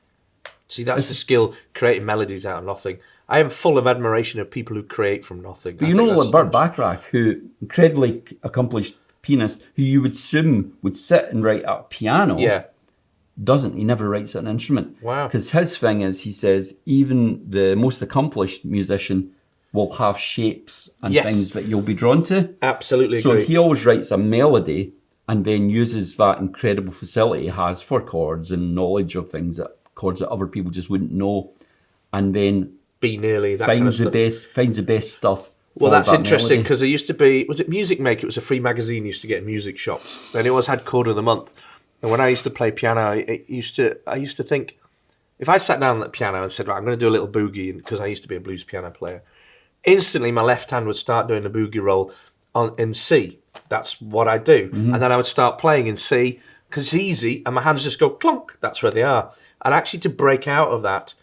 B: See, that's the skill, creating melodies out of nothing. I am full of admiration of people who create from nothing.
A: But like Burt Bacharach, who incredibly accomplished pianist, who you would assume would sit and write at a piano.
B: Yeah.
A: Doesn't. He never writes at an instrument.
B: Wow.
A: Because his thing is, he says, even the most accomplished musician will have shapes and things that you'll be drawn to.
B: Absolutely
A: so
B: agree.
A: He always writes a melody and then uses that incredible facility he has for chords and knowledge of chords that other people just wouldn't know, and then
B: be nearly that kind of stuff.
A: Finds the best stuff.
B: Well, that's interesting, because there used to be, was it Music Maker? It was a free magazine you used to get in music shops. Then it always had Chord of the Month. And when I used to play piano, I used to think, if I sat down at the piano and said, right, I'm going to do a little boogie, because I used to be a blues piano player, instantly my left hand would start doing the boogie roll in C. That's what I do. And then I would start playing in C, because it's easy, and my hands just go clunk. That's where they are. And actually to break out of that,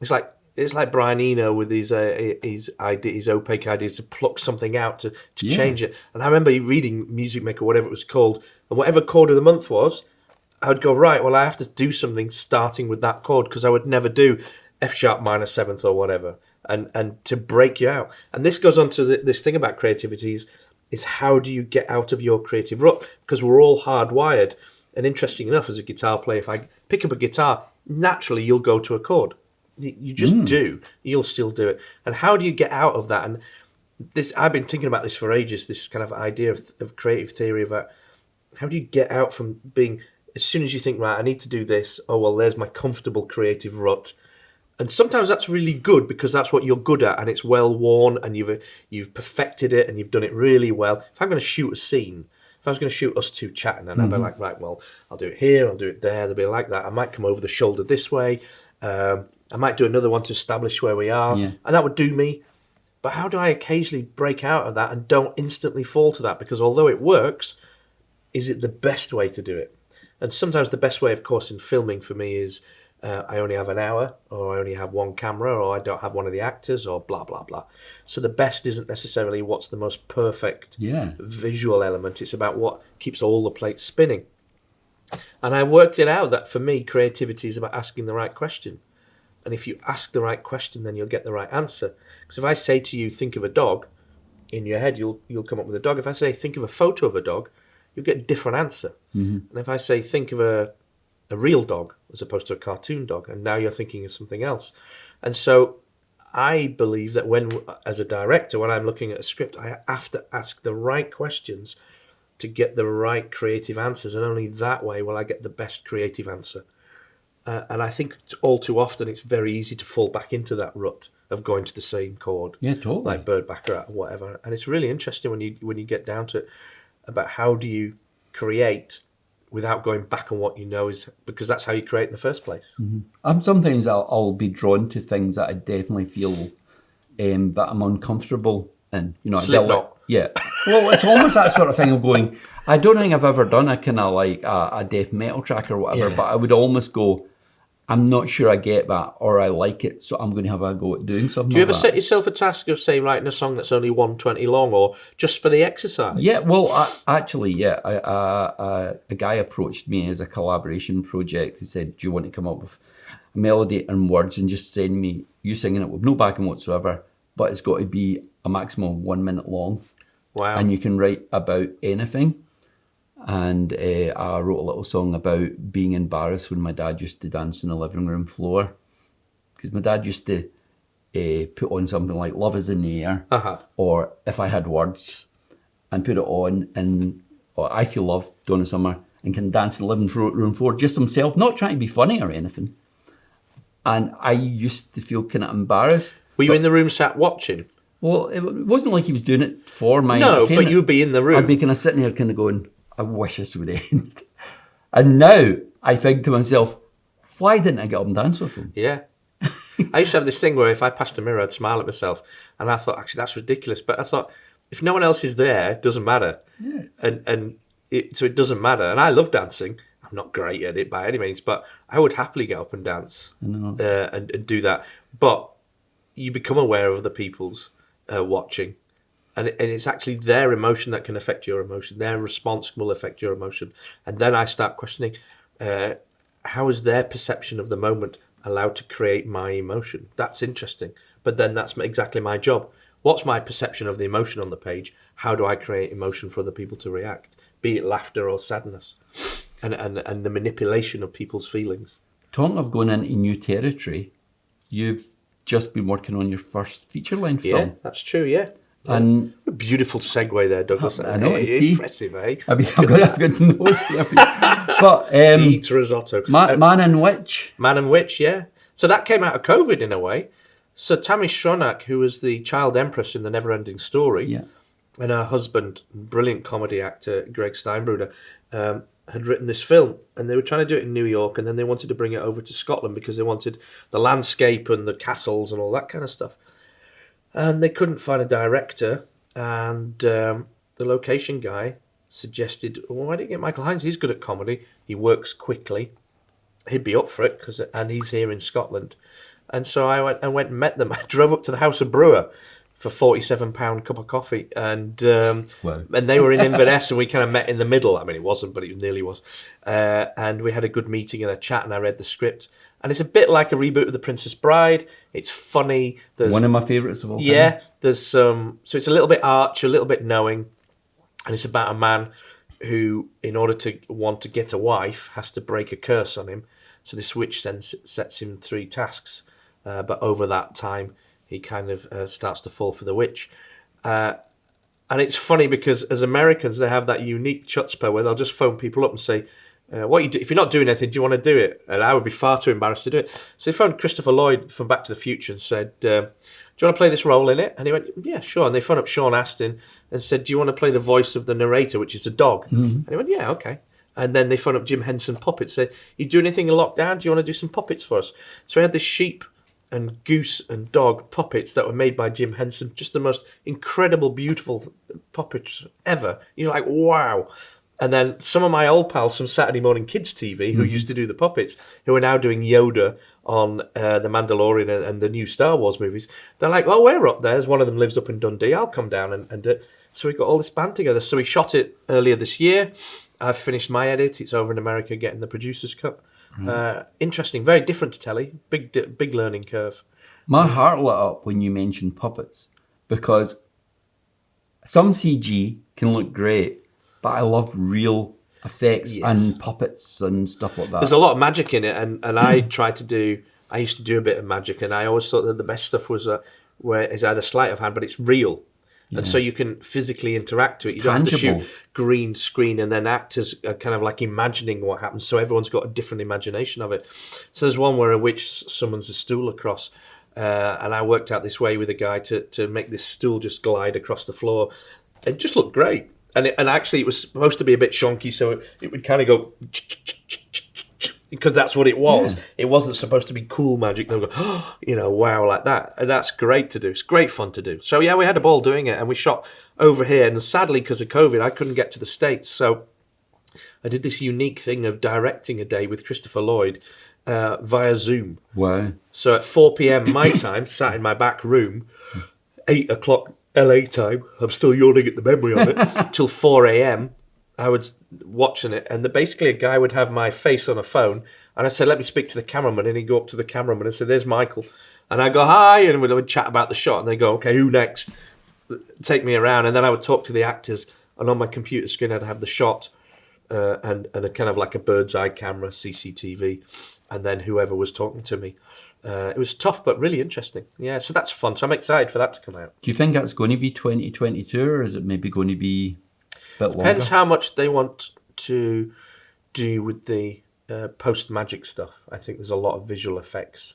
B: it's like Brian Eno with his opaque ideas to pluck something out, to change it. And I remember reading Music Maker, whatever it was called, and whatever chord of the month was, I would go, right, well, I have to do something starting with that chord, because I would never do F sharp minor seventh or whatever, and to break you out. And this goes on to this thing about creativity is how do you get out of your creative rut? Because we're all hardwired. And interesting enough, as a guitar player, if I pick up a guitar, naturally you'll go to a chord. You just do. You'll still do it. And how do you get out of that? And I've been thinking about this for ages, this kind of idea of creative theory about how do you get out from being, as soon as you think, right, I need to do this, oh, well, there's my comfortable creative rut. And sometimes that's really good, because that's what you're good at, and it's well worn, and you've perfected it, and you've done it really well. If I'm going to shoot a scene, if I was going to shoot us two chatting, and I'd be like, right, well, I'll do it here, I'll do it there, they'll be like that. I might come over the shoulder this way. I might do another one to establish where we are, and that would do me. But how do I occasionally break out of that and don't instantly fall to that? Because although it works, is it the best way to do it? And sometimes the best way, of course, in filming for me is I only have an hour, or I only have one camera, or I don't have one of the actors, or blah, blah, blah. So the best isn't necessarily what's the most perfect visual element. It's about what keeps all the plates spinning. And I worked it out that for me, creativity is about asking the right question. And if you ask the right question, then you'll get the right answer. Because if I say to you, think of a dog, in your head, you'll come up with a dog. If I say, think of a photo of a dog, you'll get a different answer. And if I say, think of a real dog as opposed to a cartoon dog, and now you're thinking of something else. And so I believe that as a director, when I'm looking at a script, I have to ask the right questions to get the right creative answers, and only that way will I get the best creative answer. And I think all too often it's very easy to fall back into that rut of going to the same chord.
A: Yeah, totally.
B: Like Bird Baccarat or whatever. And it's really interesting when you get down to it about how do you create without going back on what you know is, because that's how you create in the first place.
A: Sometimes I'll be drawn to things that I definitely feel that I'm uncomfortable in.
B: Slipknot.
A: Yeah. Well, it's almost that sort of thing of going, I don't think I've ever done a kind of like a death metal track or whatever, but I would almost go, I'm not sure I get that or I like it, so I'm going to have a go at doing something.
B: Do you ever
A: like
B: set yourself a task of, say, writing a song that's only 1:20 long, or just for the exercise?
A: Yeah, well, a guy approached me as a collaboration project. He said, do you want to come up with a melody and words and just send me you singing it with no backing whatsoever, but it's got to be a maximum of 1 minute long.
B: Wow.
A: And you can write about anything. And I wrote a little song about being embarrassed when my dad used to dance on the living room floor. Because my dad used to put on something like Love is in the Air, or If I Had Words, and put it on, and I Feel Love, Donna Summer, and can dance in the living room floor just himself, not trying to be funny or anything. And I used to feel kind of embarrassed.
B: Were you in the room sat watching?
A: Well, it wasn't like he was doing it for my
B: No, but you'd be in the room.
A: I'd be kind of sitting there kind of going, I wish this would end. And now I think to myself, why didn't I get up and dance with him?
B: Yeah. I used to have this thing where if I passed a mirror, I'd smile at myself. And I thought, actually, that's ridiculous. But I thought, if no one else is there, it doesn't matter.
A: Yeah.
B: So it doesn't matter. And I love dancing. I'm not great at it by any means, but I would happily get up and dance and do that. But you become aware of other people's watching. And it's actually their emotion that can affect your emotion. Their response will affect your emotion. And then I start questioning, how is their perception of the moment allowed to create my emotion? That's interesting. But then that's exactly my job. What's my perception of the emotion on the page? How do I create emotion for other people to react? Be it laughter or sadness. And the manipulation of people's feelings.
A: Talking of going into new territory, you've just been working on your first feature-length film.
B: Yeah, that's true, yeah.
A: And
B: a beautiful segue there, Douglas.
A: I know,
B: impressive, eh?
A: I've got nose here. But
B: Eat risotto.
A: Man and Witch.
B: Man and Witch, yeah. So that came out of COVID in a way. So Tammy Stronach, who was the child empress in The Neverending Story, and her husband, brilliant comedy actor Greg Steinbruder, had written this film, and they were trying to do it in New York, and then they wanted to bring it over to Scotland because they wanted the landscape and the castles and all that kind of stuff. And they couldn't find a director, and the location guy suggested, well, why don't you get Michael Hines? He's good at comedy. He works quickly. He'd be up for it, and he's here in Scotland. And so I went and met them. I drove up to the House of Brewer for £47 cup of coffee, and they were in Inverness, and we kind of met in the middle. I mean, it wasn't, but it nearly was. And we had a good meeting and a chat, and I read the script. And it's a bit like a reboot of The Princess Bride. It's funny.
A: One of my favourites of all time.
B: Yeah, there's so it's a little bit arch, a little bit knowing, and it's about a man who, in order to want to get a wife, has to break a curse on him. So this witch then sets him 3 tasks, but over that time, he kind of starts to fall for the witch. And it's funny because as Americans, they have that unique chutzpah where they'll just phone people up and say, "What you do? If you're not doing anything, do you want to do it?" And I would be far too embarrassed to do it. So they phoned Christopher Lloyd from Back to the Future and said, "Do you want to play this role in it?" And he went, "Yeah, sure." And they phoned up Sean Astin and said, "Do you want to play the voice of the narrator, which is a dog?" And he went, "Yeah, okay." And then they phoned up Jim Henson Puppets, said, "You do anything in lockdown? Do you want to do some puppets for us?" So we had this sheep and goose and dog puppets that were made by Jim Henson, just the most incredible, beautiful puppets ever. You're like, wow. And then some of my old pals from Saturday Morning Kids TV, who used to do the puppets, who are now doing Yoda on The Mandalorian and the new Star Wars movies, they're like, "Oh, we're up there. One of them lives up in Dundee. I'll come down." And so we got all this band together. So we shot it earlier this year. I've finished my edit. It's over in America getting the producer's cut. Interesting, very different to telly. Big learning curve.
A: My heart lit up when you mentioned puppets, because some CG can look great, but I love real effects and puppets and stuff like that.
B: There's a lot of magic in it, and I used to do a bit of magic, and I always thought that the best stuff was where it's either sleight of hand, but it's real. And so you can physically interact to it. You don't have to shoot green screen and then actors are kind of like imagining what happens. So everyone's got a different imagination of it. So there's one where a witch summons a stool across. And I worked out this way with a guy to make this stool just glide across the floor. It just looked great. And actually it was supposed to be a bit shonky. So it would kind of go... because that's what it was. Yeah. It wasn't supposed to be cool magic. They'll go, oh, wow, like that. And that's great to do. It's great fun to do. So, yeah, we had a ball doing it, and we shot over here. And sadly, because of COVID, I couldn't get to the States. So I did this unique thing of directing a day with Christopher Lloyd via Zoom.
A: Wow.
B: So at 4 p.m. my time, sat in my back room, 8 o'clock LA time, I'm still yawning at the memory of it, till 4 a.m., I was watching it, and basically a guy would have my face on a phone, and I said, let me speak to the cameraman, and he'd go up to the cameraman and say, there's Michael. And I go, hi, and we would chat about the shot, and they go, okay, who next? Take me around, and then I would talk to the actors, and on my computer screen I'd have the shot, and a kind of like a bird's eye camera, CCTV, and then whoever was talking to me. It was tough, but really interesting. Yeah, so that's fun. So I'm excited for that to come out.
A: Do you think that's going to be 2022, or is it maybe going to be...
B: Depends how much they want to do with the post-magic stuff. I think there's a lot of visual effects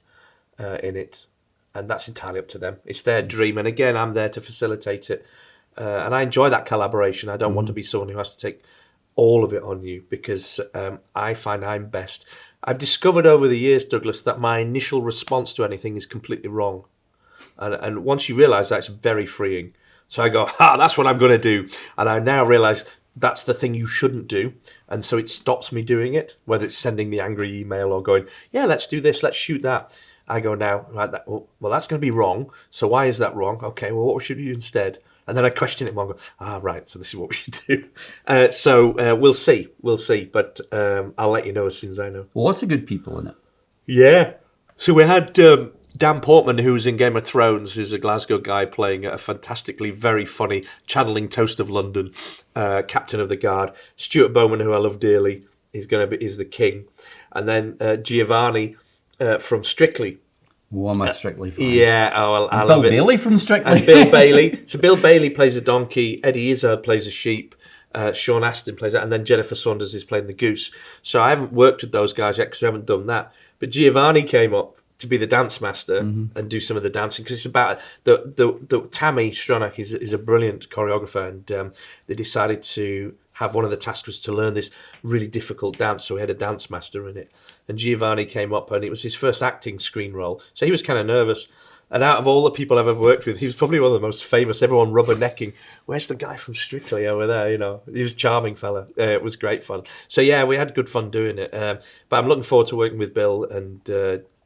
B: in it, and that's entirely up to them. It's their dream, and again, I'm there to facilitate it. And I enjoy that collaboration. I don't want to be someone who has to take all of it on you, because I find I'm best. I've discovered over the years, Douglas, that my initial response to anything is completely wrong. And once you realise that, it's very freeing. So I go, that's what I'm going to do. And I now realise that's the thing you shouldn't do. And so it stops me doing it, whether it's sending the angry email or going, yeah, let's do this, let's shoot that. I go now, right, well, that's going to be wrong. So why is that wrong? Okay, well, what should we do instead? And then I question it more and go, right, so this is what we should do. So we'll see. But I'll let you know as soon as I know.
A: Lots of good people in it.
B: Yeah. So we had... Dan Portman, who's in Game of Thrones, who's a Glasgow guy playing a fantastically very funny, channeling Toast of London, Captain of the Guard. Stuart Bowman, who I love dearly, is the king, and then Giovanni from Strictly.
A: Oh, I'm a Strictly fan.
B: Yeah, I
A: love
B: it.
A: Bill Bailey from Strictly.
B: And Bill Bailey. So Bill Bailey plays a donkey. Eddie Izzard plays a sheep. Sean Astin plays that, and then Jennifer Saunders is playing the goose. So I haven't worked with those guys yet because we haven't done that. But Giovanni came up to be the dance master and do some of the dancing, because it's about the Tammy Stronach is a brilliant choreographer, and they decided to have one of the tasks was to learn this really difficult dance, so we had a dance master in it, and Giovanni came up, and it was his first acting screen role, so he was kind of nervous. And out of all the people I've ever worked with, he was probably one of the most famous. Everyone rubbernecking. Where's the guy from Strictly over there? He was a charming fella. It was great fun. So yeah, we had good fun doing it. But I'm looking forward to working with Bill and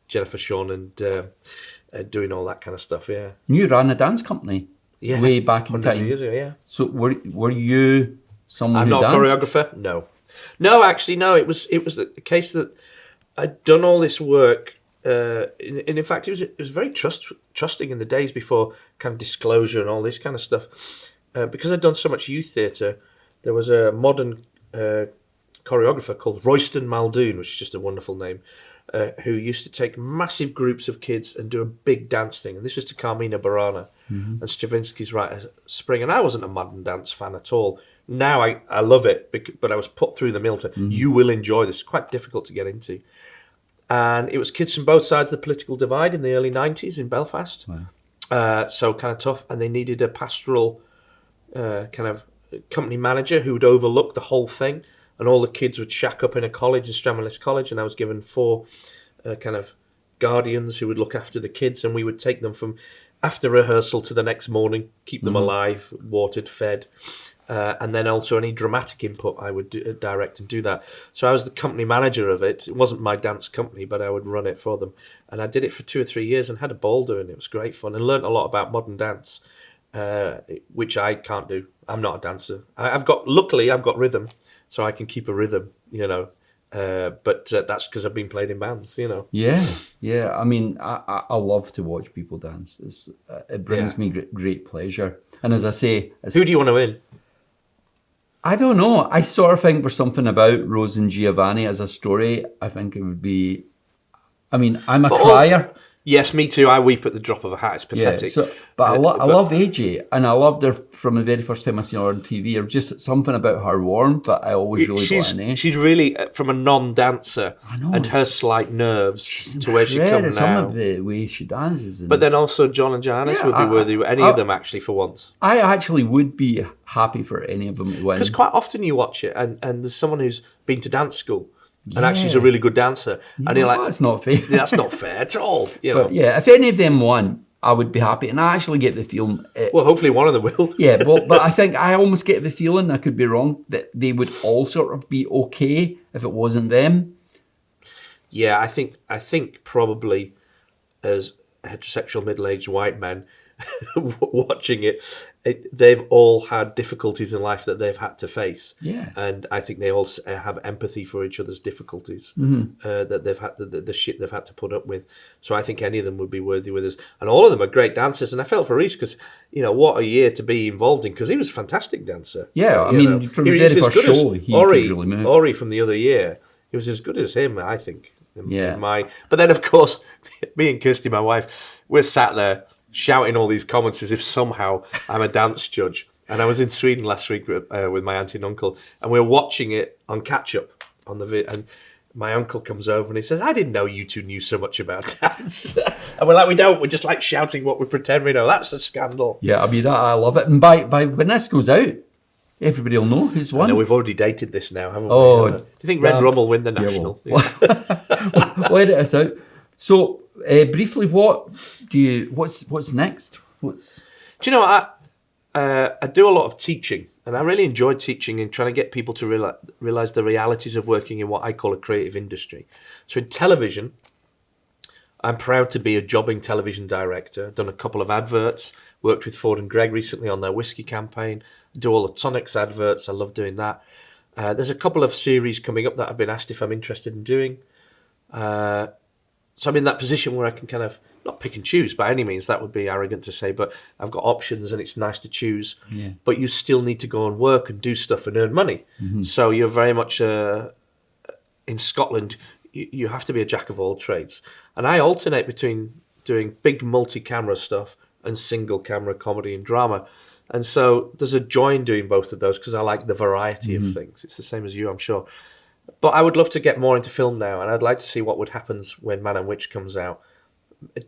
B: Jennifer Sean and doing all that kind of stuff. Yeah.
A: You ran a dance company.
B: Yeah.
A: Way back in time.
B: Years ago, yeah.
A: So were you someone
B: I'm
A: who
B: not a
A: danced?
B: choreographer. No. Actually, no. It was the case that I'd done all this work. And in fact, it was very trusting in the days before kind of disclosure and all this kind of stuff. Because I'd done so much youth theatre, there was a modern choreographer called Royston Muldoon, which is just a wonderful name, who used to take massive groups of kids and do a big dance thing. And this was to Carmina Burana and Stravinsky's Rite of Spring. And I wasn't a modern dance fan at all. Now I love it, but I was put through the mill to, you will enjoy this. It's quite difficult to get into. And it was kids from both sides of the political divide in the early 90s in Belfast. Wow. So kind of tough. And they needed a pastoral kind of company manager who would overlook the whole thing. And all the kids would shack up in a college, in Stramless College. And I was given 4 kind of guardians who would look after the kids. And we would take them from after rehearsal to the next morning, keep them alive, watered, fed. And then also any dramatic input I would direct and do that. So I was the company manager of it. It wasn't my dance company, but I would run it for them. And I did it for 2 or 3 years and had a ball doing it. It was great fun and learnt a lot about modern dance, which I can't do. I'm not a dancer. Luckily I've got rhythm, so I can keep a rhythm, But that's because I've been playing in bands, you know.
A: Yeah. I mean, I love to watch people dance. It brings me great pleasure. And as I say,
B: Who do you want to win?
A: I don't know. I sort of think there's something about Rose and Giovanni as a story. I think it would be. I mean, I'm a crier.
B: Yes, me too. I weep at the drop of a hat. It's pathetic.
A: Yeah, but I love AJ, and I loved her from the very first time I seen her on TV. There's just something about her warmth that I always really got in.
B: She's really, from a non-dancer, and her slight nerves to where she comes now.
A: Some of the way she dances.
B: But then also John and Johannes would be worthy of any of them, actually, for once.
A: I actually would be happy for any of them to win.
B: Because quite often you watch it, and there's someone who's been to dance school, and actually is a really good dancer. And you're like,
A: that's not fair.
B: That's not fair at all. You know?
A: But yeah, if any of them won, I would be happy. And I actually get the feeling...
B: well, hopefully one of them will.
A: Yeah, but I think I almost get the feeling, I could be wrong, that they would all sort of be okay if it wasn't them.
B: Yeah, I think probably as heterosexual middle-aged white men watching it, they've all had difficulties in life that they've had to face.
A: Yeah.
B: And I think they all have empathy for each other's difficulties that they've had, the shit they've had to put up with. So I think any of them would be worthy with us. And all of them are great dancers. And I felt for Reece because, you know, what a year to be involved in, because he was a fantastic dancer.
A: Yeah, I mean, from the very first show, he could really move.
B: Ori from the other year, he was as good as him, I think.
A: Yeah.
B: But then, of course, me and Kirsty, my wife, we're sat there shouting all these comments as if somehow I'm a dance judge. And I was in Sweden last week with my auntie and uncle, and we were watching it on catch-up on the vid. And my uncle comes over and he says, "I didn't know you two knew so much about dance." And we're like, "We don't. We're just like shouting what we pretend we know." That's a scandal.
A: Yeah, I mean, I love it. And by when this goes out, everybody will know who's won.
B: I know, we've already dated this now, haven't we?
A: Oh,
B: do you think Red Rum will win the national?
A: Let us out. So, briefly, what's next?
B: Do you know what? I do a lot of teaching, and I really enjoy teaching and trying to get people to realise the realities of working in what I call a creative industry. So in television, I'm proud to be a jobbing television director. I've done a couple of adverts, worked with Ford and Greg recently on their whiskey campaign, do all the tonics adverts. I love doing that. There's a couple of series coming up that I've been asked if I'm interested in doing. So I'm in that position where I can kind of not pick and choose by any means. That would be arrogant to say, but I've got options and it's nice to choose.
A: Yeah.
B: But you still need to go and work and do stuff and earn money. Mm-hmm. So you're very much in Scotland. You have to be a jack of all trades. And I alternate between doing big multi-camera stuff and single camera comedy and drama. And so there's a joy in doing both of those because I like the variety of things. It's the same as you, I'm sure. But I would love to get more into film now, and I'd like to see what would happen when Man and Witch comes out,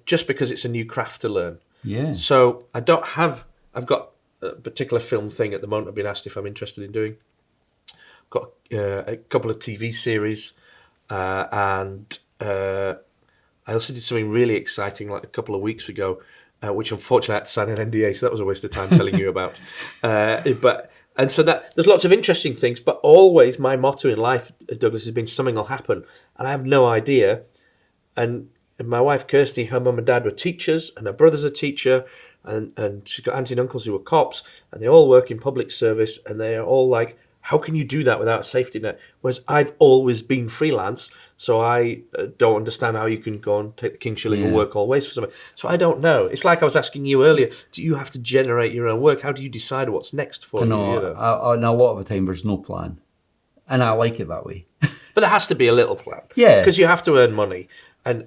B: just because it's a new craft to learn.
A: Yeah.
B: So I've got a particular film thing at the moment I've been asked if I'm interested in doing. I've got a couple of TV series, and I also did something really exciting like a couple of weeks ago, which unfortunately I had to sign an NDA, so that was a waste of time telling you about. And so that there's lots of interesting things, but always my motto in life, Douglas, has been something will happen, and I have no idea. And my wife Kirsty, her mum and dad were teachers, and her brother's a teacher, and she's got auntie and uncles who are cops, and they all work in public service, and they are all like, how can you do that without a safety net? Whereas I've always been freelance, so I don't understand how you can go and take the king shilling and work always for something. So I don't know. It's like I was asking you earlier, do you have to generate your own work? How do you decide what's next for you?
A: No, and a lot of the time there's no plan. And I like it that way.
B: But there has to be a little plan.
A: Yeah.
B: Because you have to earn money. And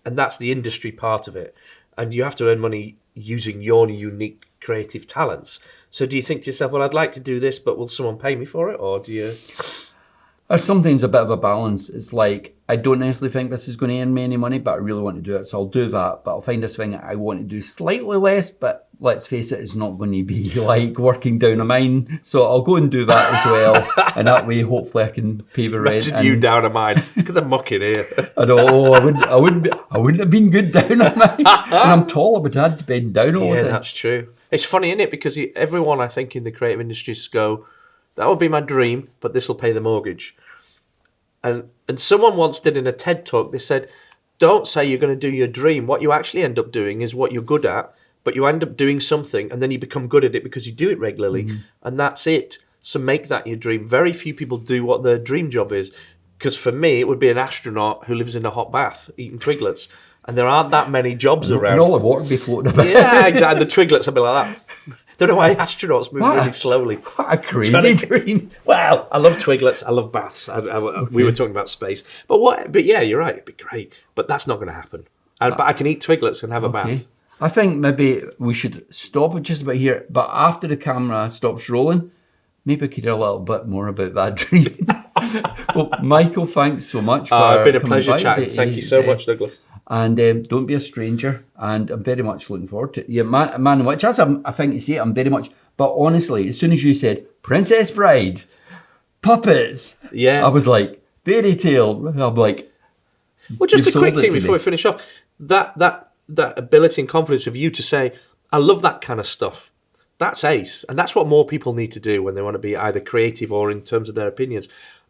B: that's the industry part of it. And you have to earn money using your unique creative talents. So do you think to yourself, well, I'd like to do this, but will someone pay me for it? Or do you...
A: There's sometimes a bit of a balance. It's like, I don't necessarily think this is going to earn me any money, but I really want to do it. So I'll do that. But I'll find this thing I want to do slightly less, but let's face it, it's not going to be like working down a mine. So I'll go and do that as well. And that way, hopefully I can pay the rent.
B: Imagine you down a mine. Look at the muck in here.
A: I know, I wouldn't have been good down a mine. And I'm tall, I would have had to bend down all the time.
B: Yeah, that's true. It's funny, isn't it? Because everyone, I think, in the creative industries go, that would be my dream, but this will pay the mortgage. And someone once did in a TED talk, they said, don't say you're going to do your dream. What you actually end up doing is what you're good at, but you end up doing something and then you become good at it because you do it regularly. And that's it. So make that your dream. Very few people do what their dream job is. Because for me, it would be an astronaut who lives in a hot bath eating twiglets. And there aren't that many jobs around.
A: And all the water be floating about.
B: Yeah, exactly. The twiglets would be like that. Don't know why astronauts move really slowly.
A: What a crazy dream.
B: Well, I love twiglets. I love baths. We were talking about space. But yeah, you're right. It'd be great. But that's not going to happen. But I can eat twiglets and have a bath.
A: I think maybe we should stop it just about here. But after the camera stops rolling, maybe I could hear a little bit more about that dream. Well, Michael, thanks so much.
B: It's been a pleasure chatting. Thank you so much, Douglas.
A: And don't be a stranger. And I'm very much looking forward to it. Yeah, Man Witch, as I think you say, I'm very much. But honestly, as soon as you said Princess Bride, puppets, I was like, fairy tale. I'm like,
B: well, just a quick thing before we finish off. That ability and confidence of you to say, I love that kind of stuff. That's ace. And that's what more people need to do when they want to be either creative or in terms of their opinions.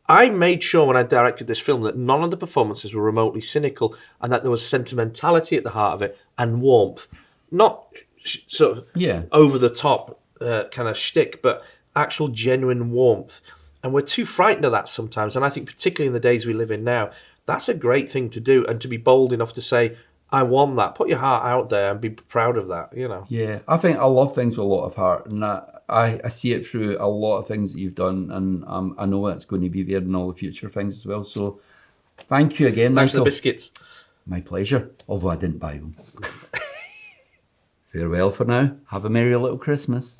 B: I made sure when I directed this film that none of the performances were remotely cynical and that there was sentimentality at the heart of it and warmth. Not sort of over the top kind of shtick, but actual genuine warmth. And we're too frightened of that sometimes. And I think particularly in the days we live in now, that's a great thing to do. And to be bold enough to say, I want that. Put your heart out there and be proud of that, you know. Yeah, I think I love things with a lot of heart. And I see it through a lot of things that you've done, and I know it's going to be there in all the future things as well. So thank you again, Thanks
A: Michael.
B: for the biscuits.
A: My pleasure, although I didn't buy them. Farewell for now. Have a merry little Christmas.